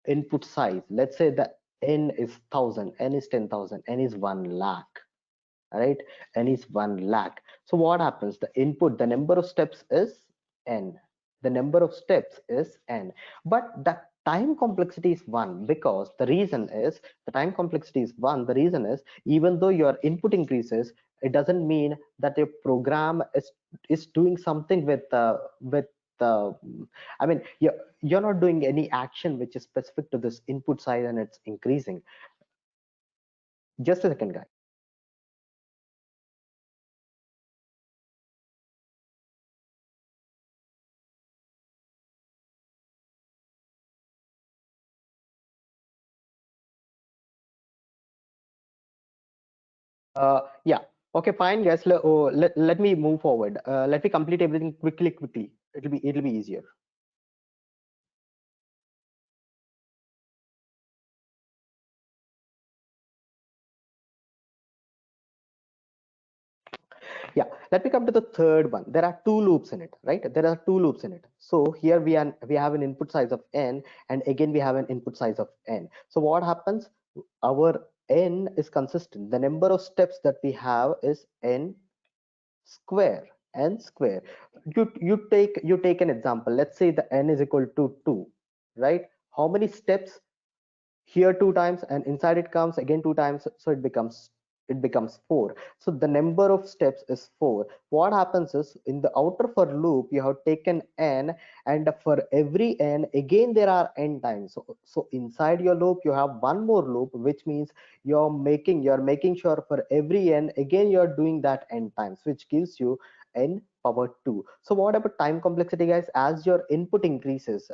input size. Let's say the n is 1000, n is 10,000, n is 1 lakh, right? N is 1 lakh. So what happens? The input, the number of steps is n. The number of steps is n. But the time complexity is 1, because the reason is the time complexity is 1. The reason is, even though your input increases, it doesn't mean that your program is doing something with the I mean, you're not doing any action which is specific to this input size and it's increasing. Just a second, guys. Yeah. Okay, fine, guys. Let me move forward. Let me complete everything quickly. It'll be easier. Yeah. Let me come to the third one. There are two loops in it, right? There are two loops in it. So here we have an input size of n, and again we have an input size of n. So what happens? Our n is consistent. The number of steps that we have is n square. N square. You take an example. Let's say the n is equal to 2, right? How many steps? Here 2 times, and inside it comes again 2 times, so it becomes 4. So the number of steps is 4. What happens is, in the outer for loop, you have taken n, and for every n again there are n times. So inside your loop you have one more loop, which means you're making sure for every n again you're doing that n times, which gives you n power 2. So what about time complexity, guys? As your input increases,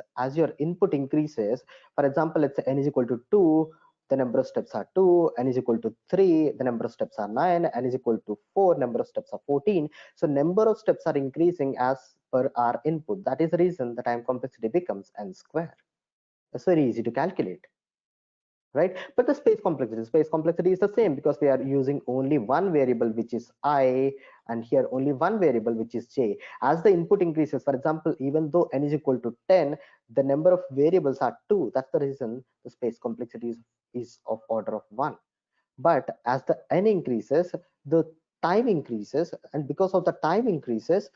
for example, let's say n is equal to 2, the number of steps are 2, n is equal to 3, the number of steps are 9, n is equal to 4, number of steps are 14. So number of steps are increasing as per our input. That is the reason the time complexity becomes n square. It's very easy to calculate, right? But the space complexity is the same, because we are using only one variable, which is I, and here only one variable, which is j. As the input increases, for example, even though n is equal to 10, the number of variables are 2. That's the reason the space complexity is of order of 1. But as the n increases, the time increases, and because of the time increases,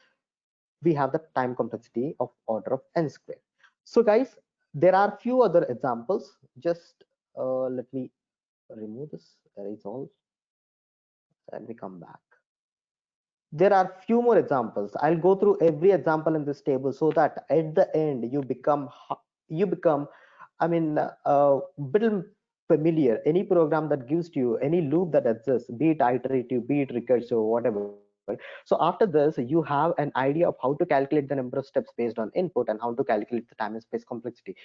we have the time complexity of order of n square. So guys, there are few other examples. Just let me remove this, erase all, and we come back. There are few more examples. I'll go through every example in this table, so that at the end you become I mean, bit familiar. Any program that gives to you, any loop that exists, be it iterative, be it recursive, whatever. So after this, you have an idea of how to calculate the number of steps based on input, and how to calculate the time and space complexity.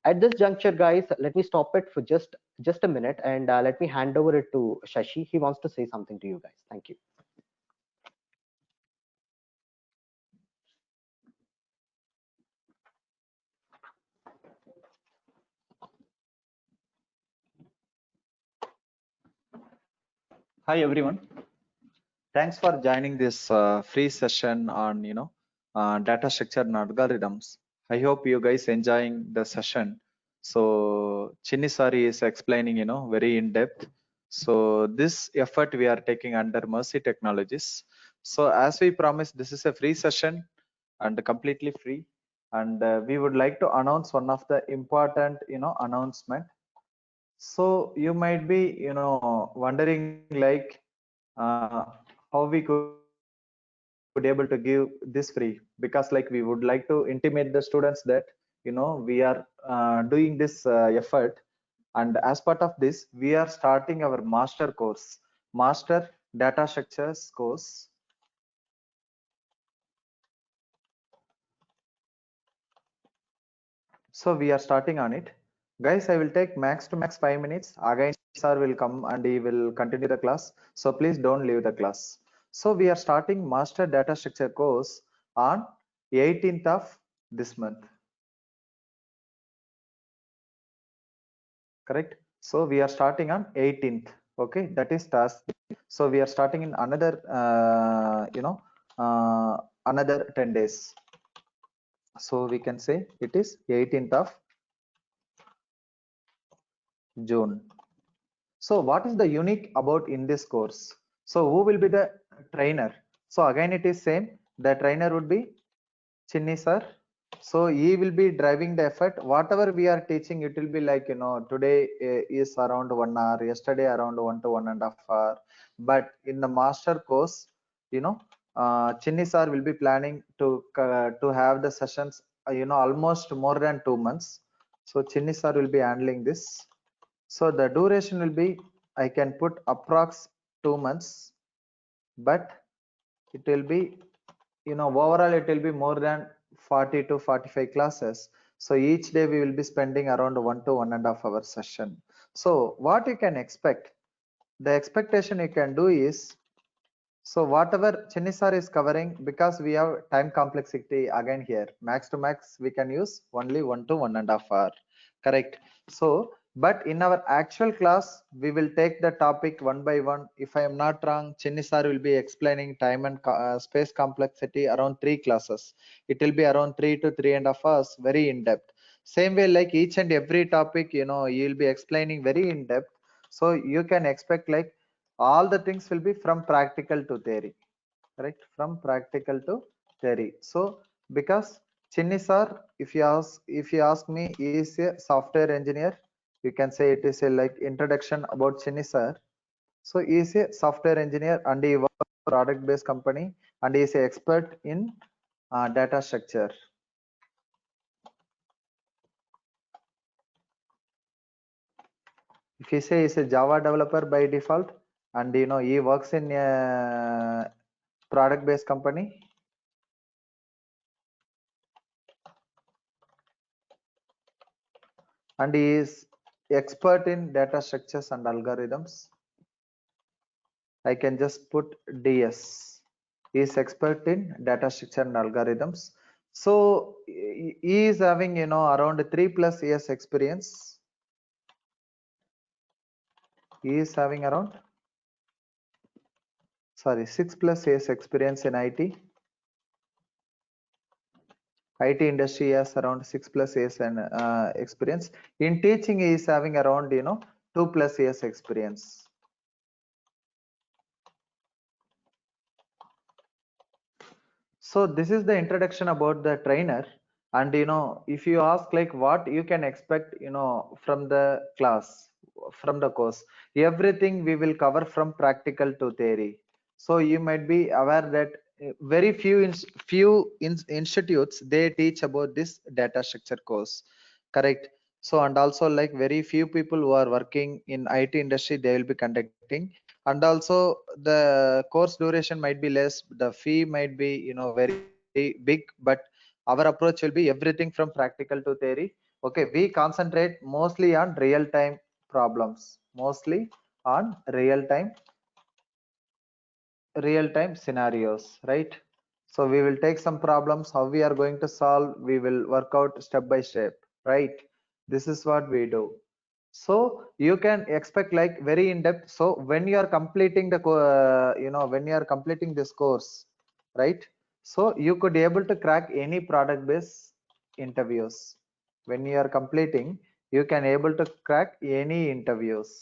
At this juncture, guys, let me stop it for just a minute, and let me hand over it to Shashi. He wants to say something to you guys. Thank you. Hi everyone. Thanks for joining this free session on data structure and algorithms. I hope you guys enjoying the session. So Chinni Sari is explaining very in depth. So this effort we are taking under Mercy Technologies. So as we promised, this is a free session and completely free. And we would like to announce one of the important, announcement. So you might be, wondering like how we could able to give this free, because like we would like to intimate the students that we are doing this effort, and as part of this we are starting our master course, master data structures course. So we are starting on it, guys. I will take max to max 5 minutes. Again sir will come and he will continue the class, so please don't leave the class. So we are starting master data structure course on 18th of this month, correct? So we are starting on 18th. Okay, that is task. So we are starting in another another 10 days. So we can say it is 18th of June. So what is the unique about in this course? So who will be the trainer? So again it is same. The trainer would be Chinni sir. So he will be driving the effort. Whatever we are teaching, it will be like, today is around 1 hour, yesterday around 1 to 1.5 hour. But in the master course, Chinni sir will be planning to have the sessions, almost more than 2 months. So Chinni sir will be handling this. So the duration will be, I can put approx 2 months, but it will be, overall it will be more than 40 to 45 classes. So each day we will be spending around 1 to 1.5 hour session. So what you can expect, the expectation you can do is, so whatever Chinni sir is covering, because we have time complexity again here, max to max we can use only 1 to 1.5 hour, correct? So, but in our actual class, we will take the topic one by one. If I am not wrong, Chinni sir will be explaining time and space complexity around 3 classes. It will be around 3 to 3.5 hours, very in depth. Same way, like each and every topic, you will be explaining very in depth. So you can expect like all the things will be from practical to theory, correct? From practical to theory. So because Chinni sir, if you ask me, he is a software engineer. You can say it is a like introduction about Chinni sir. So he is a software engineer and he works for product based company, and he is an expert in data structure. If you say he's a Java developer by default, and he works in a product based company, and he is expert in data structures and algorithms. I can just put DS. He is expert in data structure and algorithms. So he is having around 3+ years experience. He is having around 6+ years experience in IT. IT industry has around 6+ years and experience. In teaching, he is having around 2+ years experience. So this is the introduction about the trainer. And if you ask like what you can expect from the class, from the course, everything we will cover from practical to theory. So you might be aware that very few institutes they teach about this data structure course, correct? So and also like very few people who are working in IT industry they will be conducting, and also the course duration might be less, the fee might be very big, but our approach will be everything from practical to theory. Okay, we concentrate mostly on real time problems, mostly on real time scenarios, right? So we will take some problems, how we are going to solve, we will work out step by step, right? This is what we do. So you can expect like very in depth. So when you are completing the when you are completing this course, right? So you could able to crack any product based interviews. When you are completing, you can able to crack any interviews.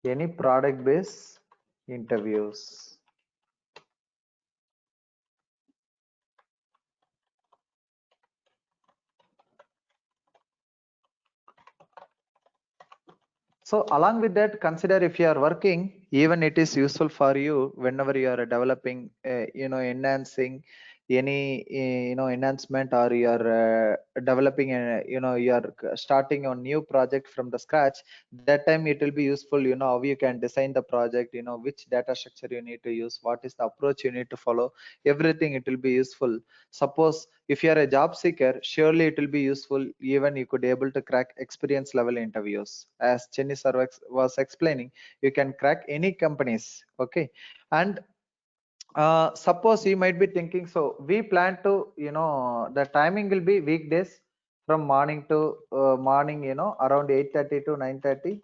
any product based interviews. So along with that, consider if you are working, even it is useful for you whenever you are developing, enhancing any, enhancement, or you are developing, you are starting a new project from the scratch. That time it will be useful, how you can design the project, which data structure you need to use, what is the approach you need to follow, everything it will be useful. Suppose if you are a job seeker, surely it will be useful, even you could able to crack experience level interviews. As Chenny sir was explaining, you can crack any companies. Okay. And suppose you might be thinking, so we plan to, the timing will be weekdays from morning to morning, around 8:30 to 9:30.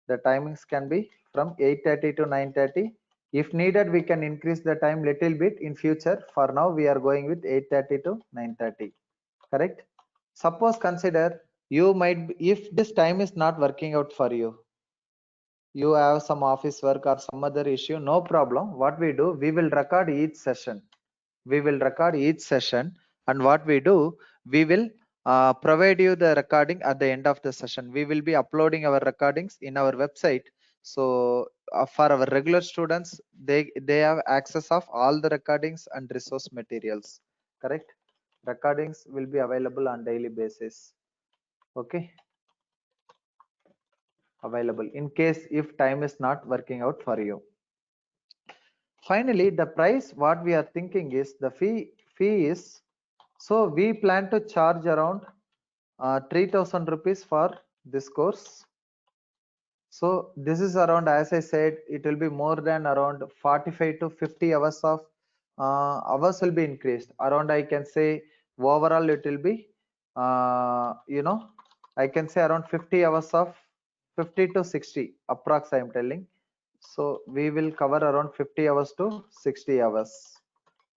The timings can be from 8:30 to 9:30. If needed, we can increase the time little bit in future. For now, we are going with 8:30 to 9:30. Correct? Suppose consider you might, if this time is not working out for you, you have some office work or some other issue, no problem. What we do, we will record each session. We will record each session, and what we do, we will provide you the recording at the end of the session. We will be uploading our recordings in our website. So for our regular students, they have access of all the recordings and resource materials. Correct? Recordings will be available on daily basis. Okay, available in case if time is not working out for you. Finally, the price what we are thinking is the fee is, so we plan to charge around 3,000 rupees for this course. So this is around, as I said, it will be more than around 45 to 50 hours of hours will be increased. Around, I can say, overall it will be, I can say around 50 hours of 50 to 60 approx I am telling. So we will cover around 50 hours to 60 hours.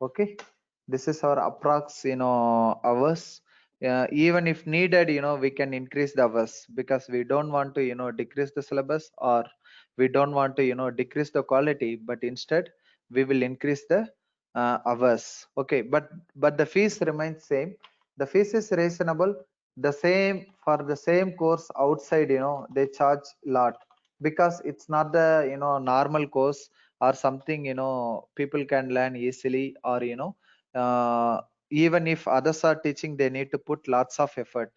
Okay, this is our approx, hours. Even if needed, we can increase the hours, because we don't want to, decrease the syllabus, or we don't want to, decrease the quality, but instead we will increase the hours. Okay, but the fees remains same. The fees is reasonable. The same for the same course outside, they charge lot, because it's not the, normal course or something, people can learn easily, or even if others are teaching, they need to put lots of effort.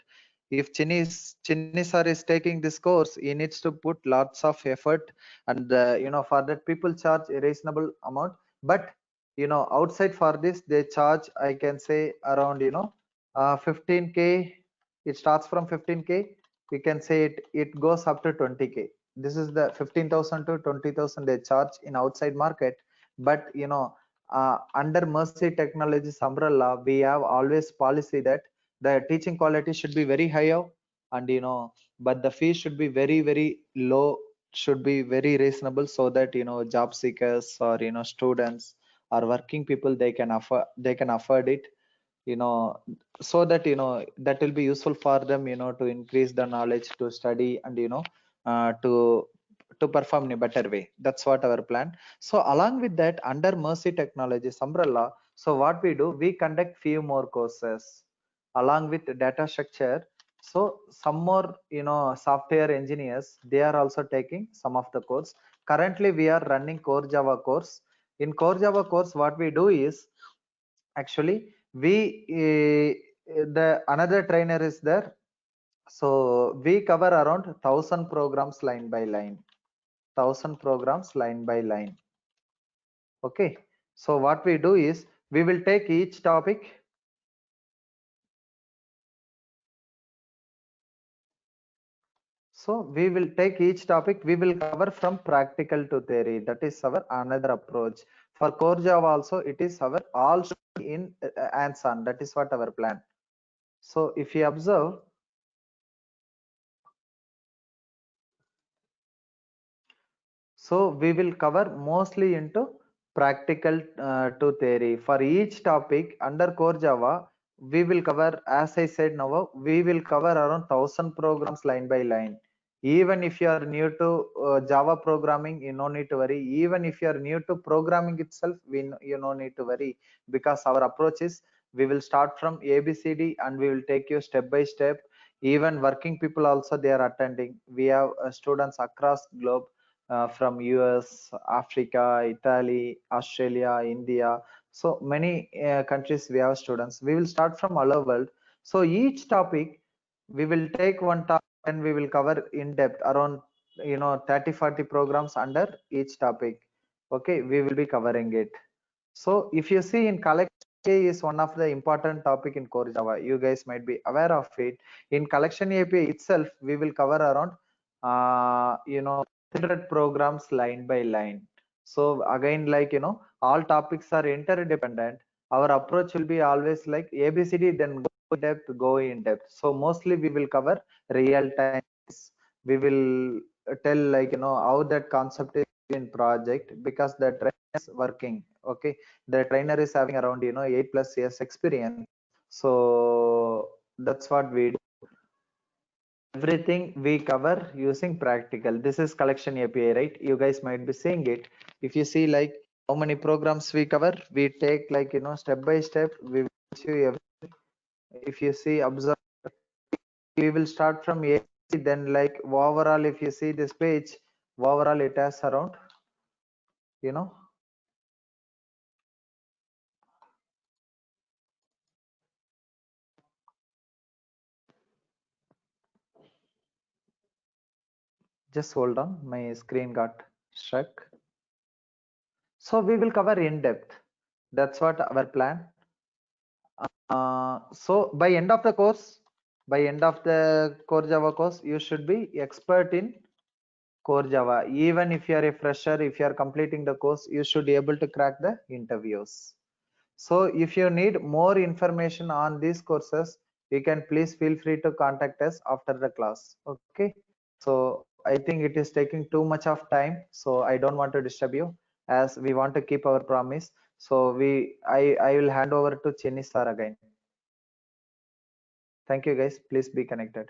If Chinni sir is taking this course, he needs to put lots of effort, and for that people charge a reasonable amount. But outside for this they charge, I can say, around 15K. It starts from 15K. We can say it goes up to 20K. This is the 15,000 to 20,000 they charge in outside market. But under Mercy Technologies umbrella, we have always policy that the teaching quality should be very high, and but the fee should be very very low, should be very reasonable, so that job seekers, or students or working people, they can afford it, you know so that that will be useful for them, to increase the knowledge, to study, and to perform in a better way. That's what our plan. So along with that, under Mercy Technologies umbrella, so what we do, we conduct few more courses along with data structure. So some more, software engineers, they are also taking some of the course. Currently we are running core Java course. In core Java course, what we do is, actually, we the another trainer is there. So we cover around 1,000 programs line by line. 1,000 programs line by line. Okay, so what we do is, we will take each topic. So we will take each topic, we will cover from practical to theory. That is our another approach. For core Java also, it is our all in hands-on. That is what our plan. So if you observe, so we will cover mostly into practical to theory. For each topic under core Java, we will cover, as I said now, we will cover around 1,000 programs line by line. Even if you are new to Java programming, you no need to worry. Even if you are new to programming itself, you no need to worry, because our approach is we will start from ABCD and we will take you step by step. Even working people also they are attending. We have students across globe, from US, Africa, Italy, Australia, India. So many countries we have students. We will start from all over world. So each topic we will take one topic and we will cover in depth around 30-40 programs under each topic. Okay, we will be covering it. So if you see in collection API is one of the important topic in core Java. You guys might be aware of it. In collection API itself, we will cover around 100 programs line by line. So again, like all topics are interdependent. Our approach will be always like ABCD, then go in depth. So mostly we will cover real time. We will tell like how that concept is in project, because the trainer is working. Okay, the trainer is having around 8+ years experience. So that's what we do. Everything we cover using practical. This is collection API, right? You guys might be seeing it. If you see like how many programs we cover, we take like step by step. We will show you if you see observe, we will start from A, then like overall if you see this page, overall it has around you know just hold on, my screen got struck. So we will cover in depth. That's what our plan. So by end of the course, by end of the core Java course, you should be expert in core Java. Even if you are a fresher, if you are completing the course, you should be able to crack the interviews. So if you need more information on these courses, you can please feel free to contact us after the class. Okay. So I think it is taking too much of time. So I don't want to disturb you, as we want to keep our promise. So I will hand over to Chinni sir again. Thank you guys. Please be connected.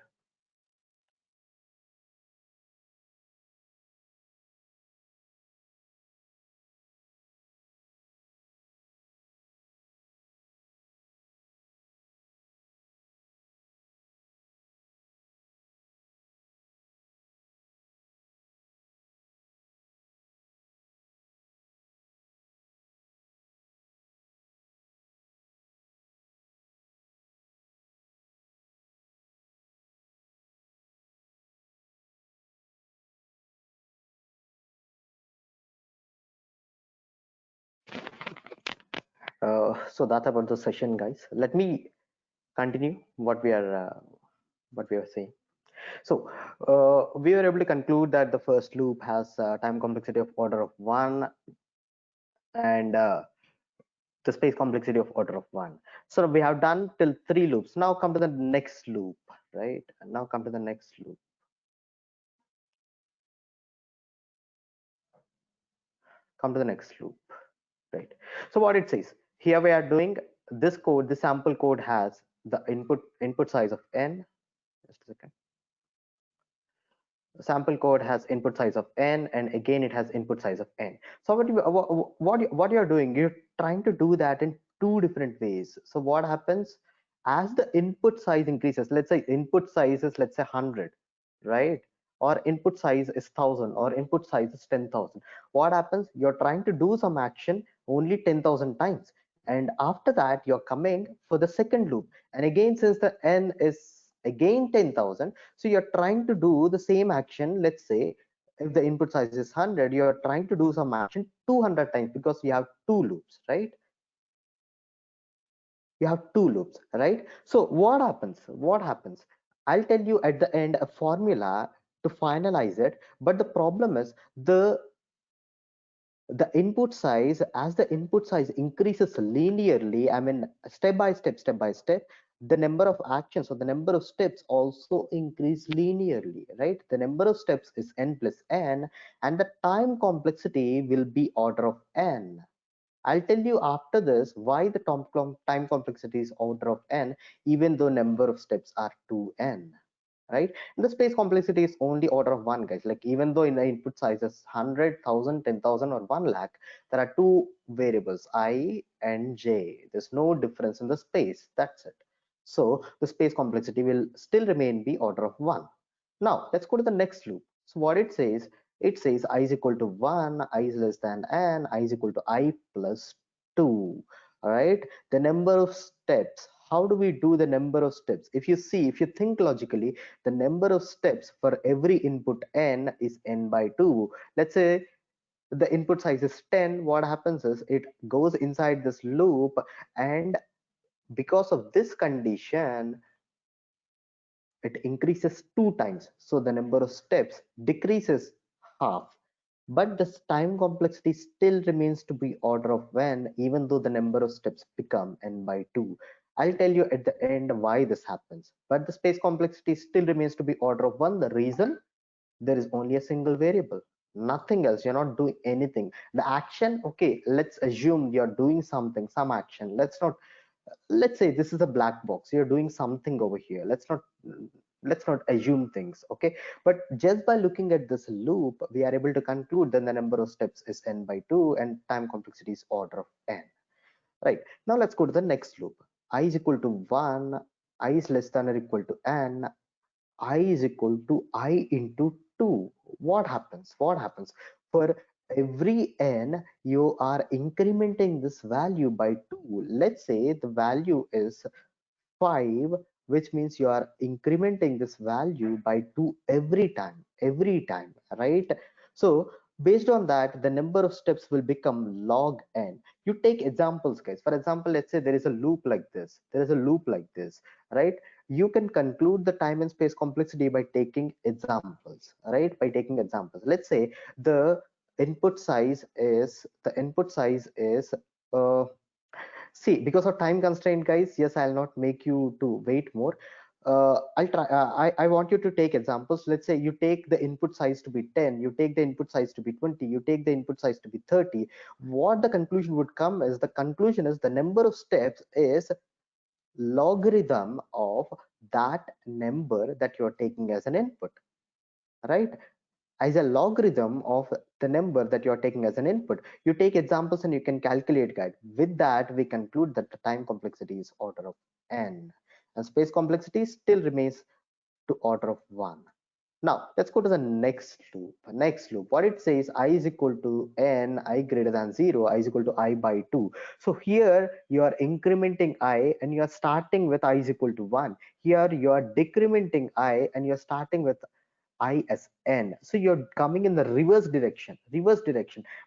So that's about the session, guys. Let me continue what we are saying. So we were able to conclude that the first loop has time complexity of order of 1 and the space complexity of order of 1. So we have done till 3 loops. Now come to the next loop, right? And now come to the next loop. Come to the next loop, right? So what it says here, we are doing this code. This sample code has the input size of n. Just a second. Sample code has input size of n, and again it has input size of n. So what you're doing, you're trying to do that in two different ways. So what happens as the input size increases, let's say input size is, let's say, 100, right? Or input size is 1000, or input size is 10,000. What happens, you're trying to do some action only 10,000 times, and after that you're coming for the second loop, and again, since the n is again 10,000, so you're trying to do the same action. Let's say if the input size is 100, you're trying to do some action 200 times, because you have two loops, right? You have two loops, right? So what happens, I'll tell you at the end a formula to finalize it. But the problem is the input size, as the input size increases linearly, I mean step by step, the number of actions or the number of steps also increase linearly, right? The number of steps is n plus n, and the time complexity will be order of n. I'll tell you after this why the time complexity is order of n, even though number of steps are 2n. right? And the space complexity is only order of one, guys. Like even though in the input size is 100,000, 10,000, or 1 lakh, there are two variables, I and j. There's no difference in the space. That's it. So the space complexity will still remain be order of one. Now let's go to the next loop. So what it says I is equal to 1, I is less than n, I is equal to I plus 2. All right, the number of steps. How do we do the number of steps? If you see, if you think logically, the number of steps for every input n is n by 2. Let's say the input size is 10. What happens is it goes inside this loop, and because of this condition, it increases 2 times. So the number of steps decreases half. But this time complexity still remains to be order of n, even though the number of steps become n by 2. I'll tell you at the end why this happens. But the space complexity still remains to be order of 1. The reason, there is only a single variable, nothing else. You're not doing anything. The action, okay, let's assume you're doing something, some action. Let's say this is a black box, you're doing something over here. Let's not assume things, okay? But just by looking at this loop, we are able to conclude that the number of steps is n by 2 and time complexity is order of n. Right, now let's go to the next loop. I is equal to 1, I is less than or equal to n, I is equal to I into 2. What happens for every n? You are incrementing this value by 2. Let's say the value is 5, which means you are incrementing this value by 2 every time, right? So based on that, the number of steps will become log n. You take examples, guys. For example, let's say there is a loop like this, right? You can conclude the time and space complexity by taking examples, right? By taking examples, let's say the input size is uh, see, because of time constraint, guys, yes, I'll not make you to wait more. I'll try. I want you to take examples. Let's say you take the input size to be 10, you take the input size to be 20, you take the input size to be 30. What the conclusion would come is, the conclusion is the number of steps is logarithm of that number that you're taking as an input, right? As a logarithm of the number that you're taking as an input. You take examples and you can calculate, guide. With that, we conclude that the time complexity is order of n, and space complexity still remains to order of 1. Now let's go to the next loop. What it says, I is equal to n, I greater than 0, I is equal to I by 2. So here you are incrementing I and you are starting with I is equal to 1. Here you are decrementing I and you're starting with I as n. So you're coming in the reverse direction,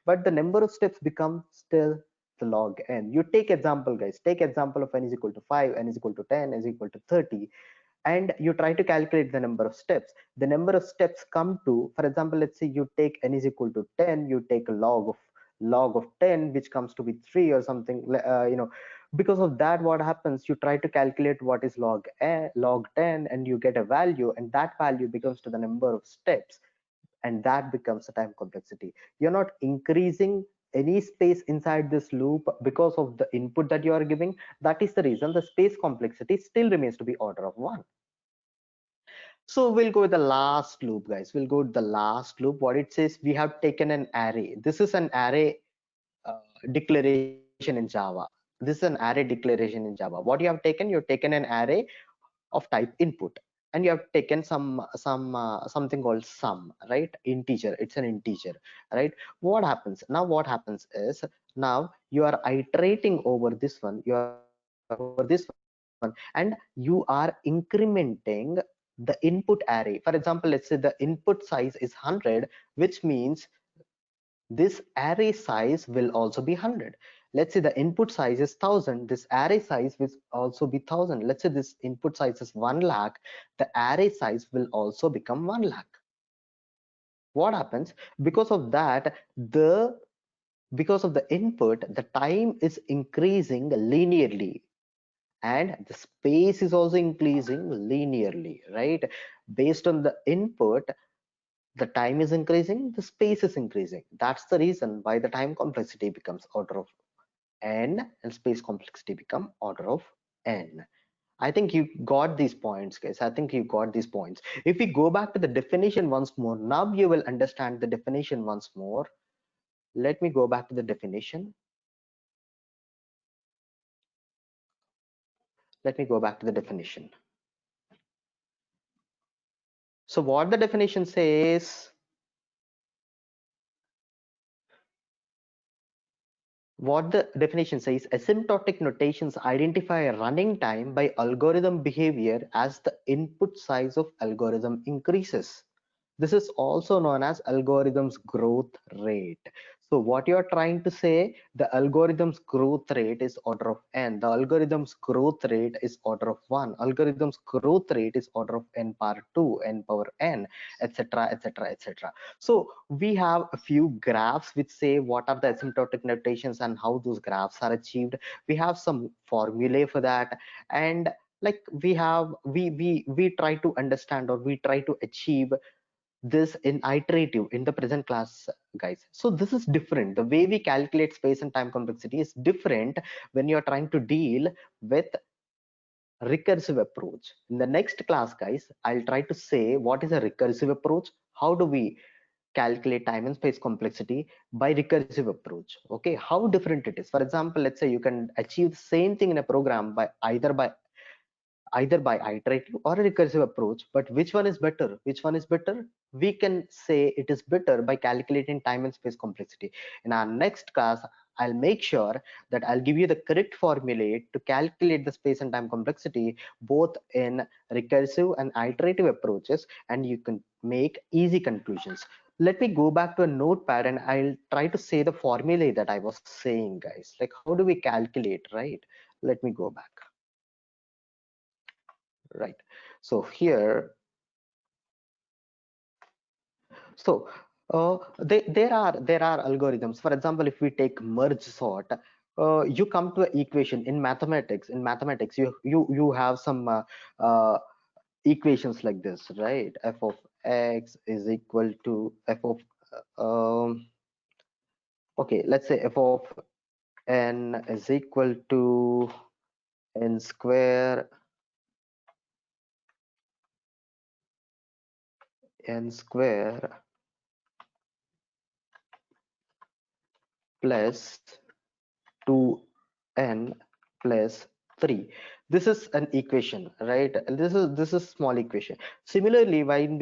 but the number of steps become still the log n. You take example, guys. Take example of n is equal to 5, n is equal to 10, n is equal to 30, and you try to calculate the number of steps. The number of steps come to, for example, let's say you take n is equal to 10, you take a log of 10, which comes to be 3 or something. Because of that, what happens, you try to calculate what is log 10, and you get a value, and that value becomes to the number of steps, and that becomes the time complexity. You're not increasing any space inside this loop because of the input that you are giving. That is the reason the space complexity still remains to be order of 1. So we'll go with the last loop, guys. We'll go to the last loop. What it says, we have taken an array. This is an array declaration in Java. This is an array declaration in Java. What you have taken, you've taken an array of type input, and you have taken something called sum, right? Integer. It's an integer, right? What happens is, now you are iterating over this one. You are iterating over this one, and you are incrementing the input array. For example, let's say the input size is 100, which means this array size will also be 100. Let's say the input size is 1000, this array size will also be 1000. Let's say this input size is 1 lakh, the array size will also become 1 lakh. What happens, because of that, because of the input, the time is increasing linearly, and the space is also increasing linearly, right? Based on the input, the time is increasing, the space is increasing. That's the reason why the time complexity becomes order of n and space complexity become order of n. I think you got these points, guys. I think you got these points. If we go back to the definition once more, now you will understand the definition once more. Let me go back to the definition. Let me go back to the definition. So what the definition says, asymptotic notations identify a running time by algorithm behavior as the input size of algorithm increases. This is also known as algorithm's growth rate. So what you're trying to say, the algorithm's growth rate is order of n. The algorithm's growth rate is order of 1. Algorithm's growth rate is order of n power 2, n power n, etc., etc., etc. So we have a few graphs which say what are the asymptotic notations and how those graphs are achieved. We have some formulae for that, and like we try to understand, or we try to achieve this in iterative in the present class, guys. So this is different. The way we calculate space and time complexity is different when you're trying to deal with recursive approach. In the next class, guys, I'll try to say what is a recursive approach, how do we calculate time and space complexity by recursive approach. Okay, how different it is. For example, let's say you can achieve the same thing in a program by either by iterative or a recursive approach, but which one is better? Which one is better? We can say it is better by calculating time and space complexity. In our next class, I'll make sure that I'll give you the correct formulae to calculate the space and time complexity both in recursive and iterative approaches, and you can make easy conclusions. Let me go back to a notepad and I'll try to say the formulae that I was saying, guys. Like, how do we calculate, right? Let me go back. Right, so here, so there are algorithms. For example, if we take merge sort, you come to an equation in mathematics. In mathematics, you have some equations like this, right? F of x is equal to f of okay, let's say f of n is equal to n square, n square plus 2n plus 3. This is an equation, right? This is small equation. Similarly, when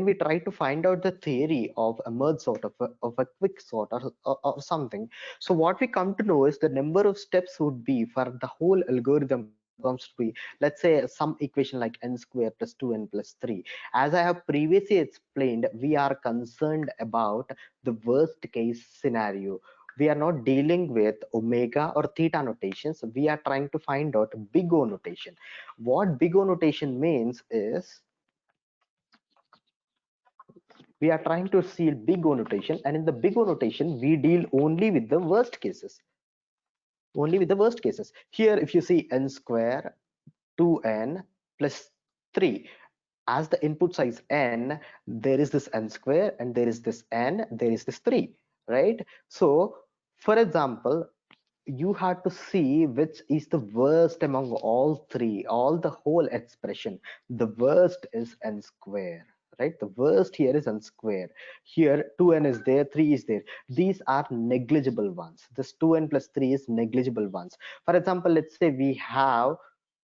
we try to find out the theory of a merge sort, of a quick sort, or something, so what we come to know is the number of steps would be for the whole algorithm comes to be, let's say, some equation like n square plus 2n plus 3. As I have previously explained, we are concerned about the worst case scenario. We are not dealing with omega or theta notations. We are trying to find out big O notation. What big O notation means is we are trying to see big O notation, and in the big O notation we deal only with the worst cases. Only with the worst cases. Here, if you see n square 2n plus 3, as the input size n, there is this n square, and there is this n, there is this 3, right? So for example, you had to see which is the worst among all three, all the whole expression. The worst is n square, right? The worst here is n square. Here 2n is there, 3 is there. These are negligible ones. This 2n plus 3 is negligible ones. For example, let's say we have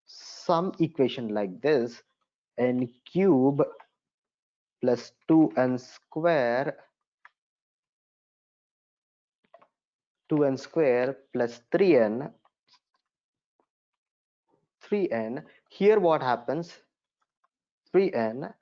some equation like this: n cube plus 2n square, 2n square plus 3n. Here what happens? 3n.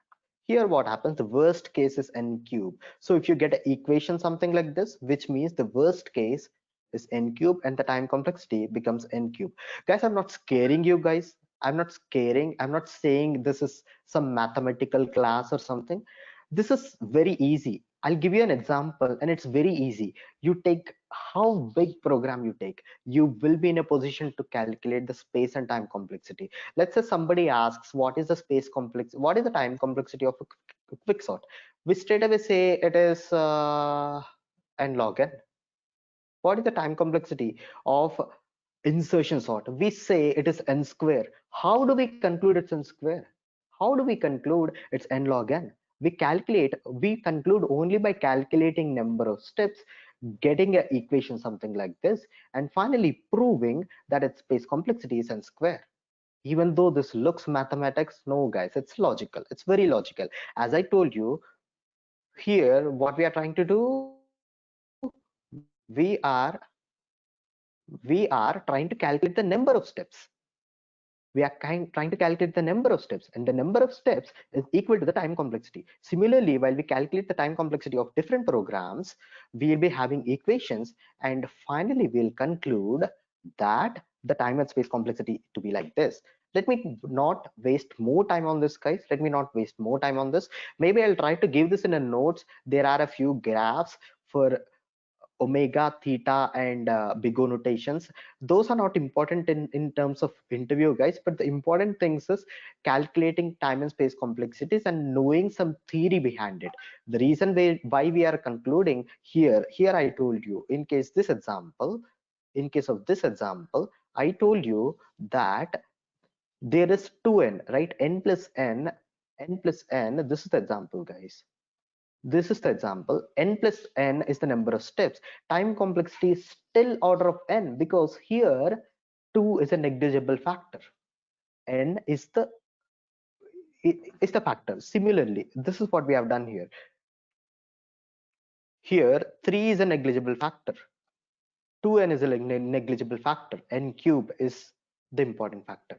Here what happens? The worst case is n cube. So if you get an equation something like this, which means the worst case is n cube and the time complexity becomes n cube. Guys, I'm not scaring you guys. I'm not scaring. I'm not saying this is some mathematical class or something. This is very easy. I'll give you an example, and it's very easy. You take how big program you take, you will be in a position to calculate the space and time complexity. Let's say somebody asks, what is the space complex, what is the time complexity of a quick sort? We straight away say it is n log n. What is the time complexity of insertion sort. We say it is n square. How do we conclude it's n square? How do we conclude it's n log n? We conclude only by calculating number of steps, getting an equation something like this, and finally proving that its space complexity is n square. Even though this looks mathematics, no guys, it's logical. It's very logical. As I told you, here what we are trying to do, we are trying to calculate the number of steps. Trying to calculate the number of steps, and the number of steps is equal to the time complexity. Similarly, while we calculate the time complexity of different programs, we'll be having equations, and finally we'll conclude that the time and space complexity to be like this. Let me not waste more time on this, guys. Let me not waste more time on this. Maybe I'll try to give this in a notes. There are a few graphs for omega, theta, and big O notations. Those are not important in terms of interview, guys, but the important things is calculating time and space complexities and knowing some theory behind it. The reason why we are concluding here I told you, in case of this example, I told you that there is 2n, right? N plus n, this is the example, guys. This is the example. N plus n is the number of steps. Time complexity is still order of n, because here 2 is a negligible factor. N is the factor. Similarly, this is what we have done here. Here 3 is a negligible factor. 2n is a negligible factor. N cube is the important factor.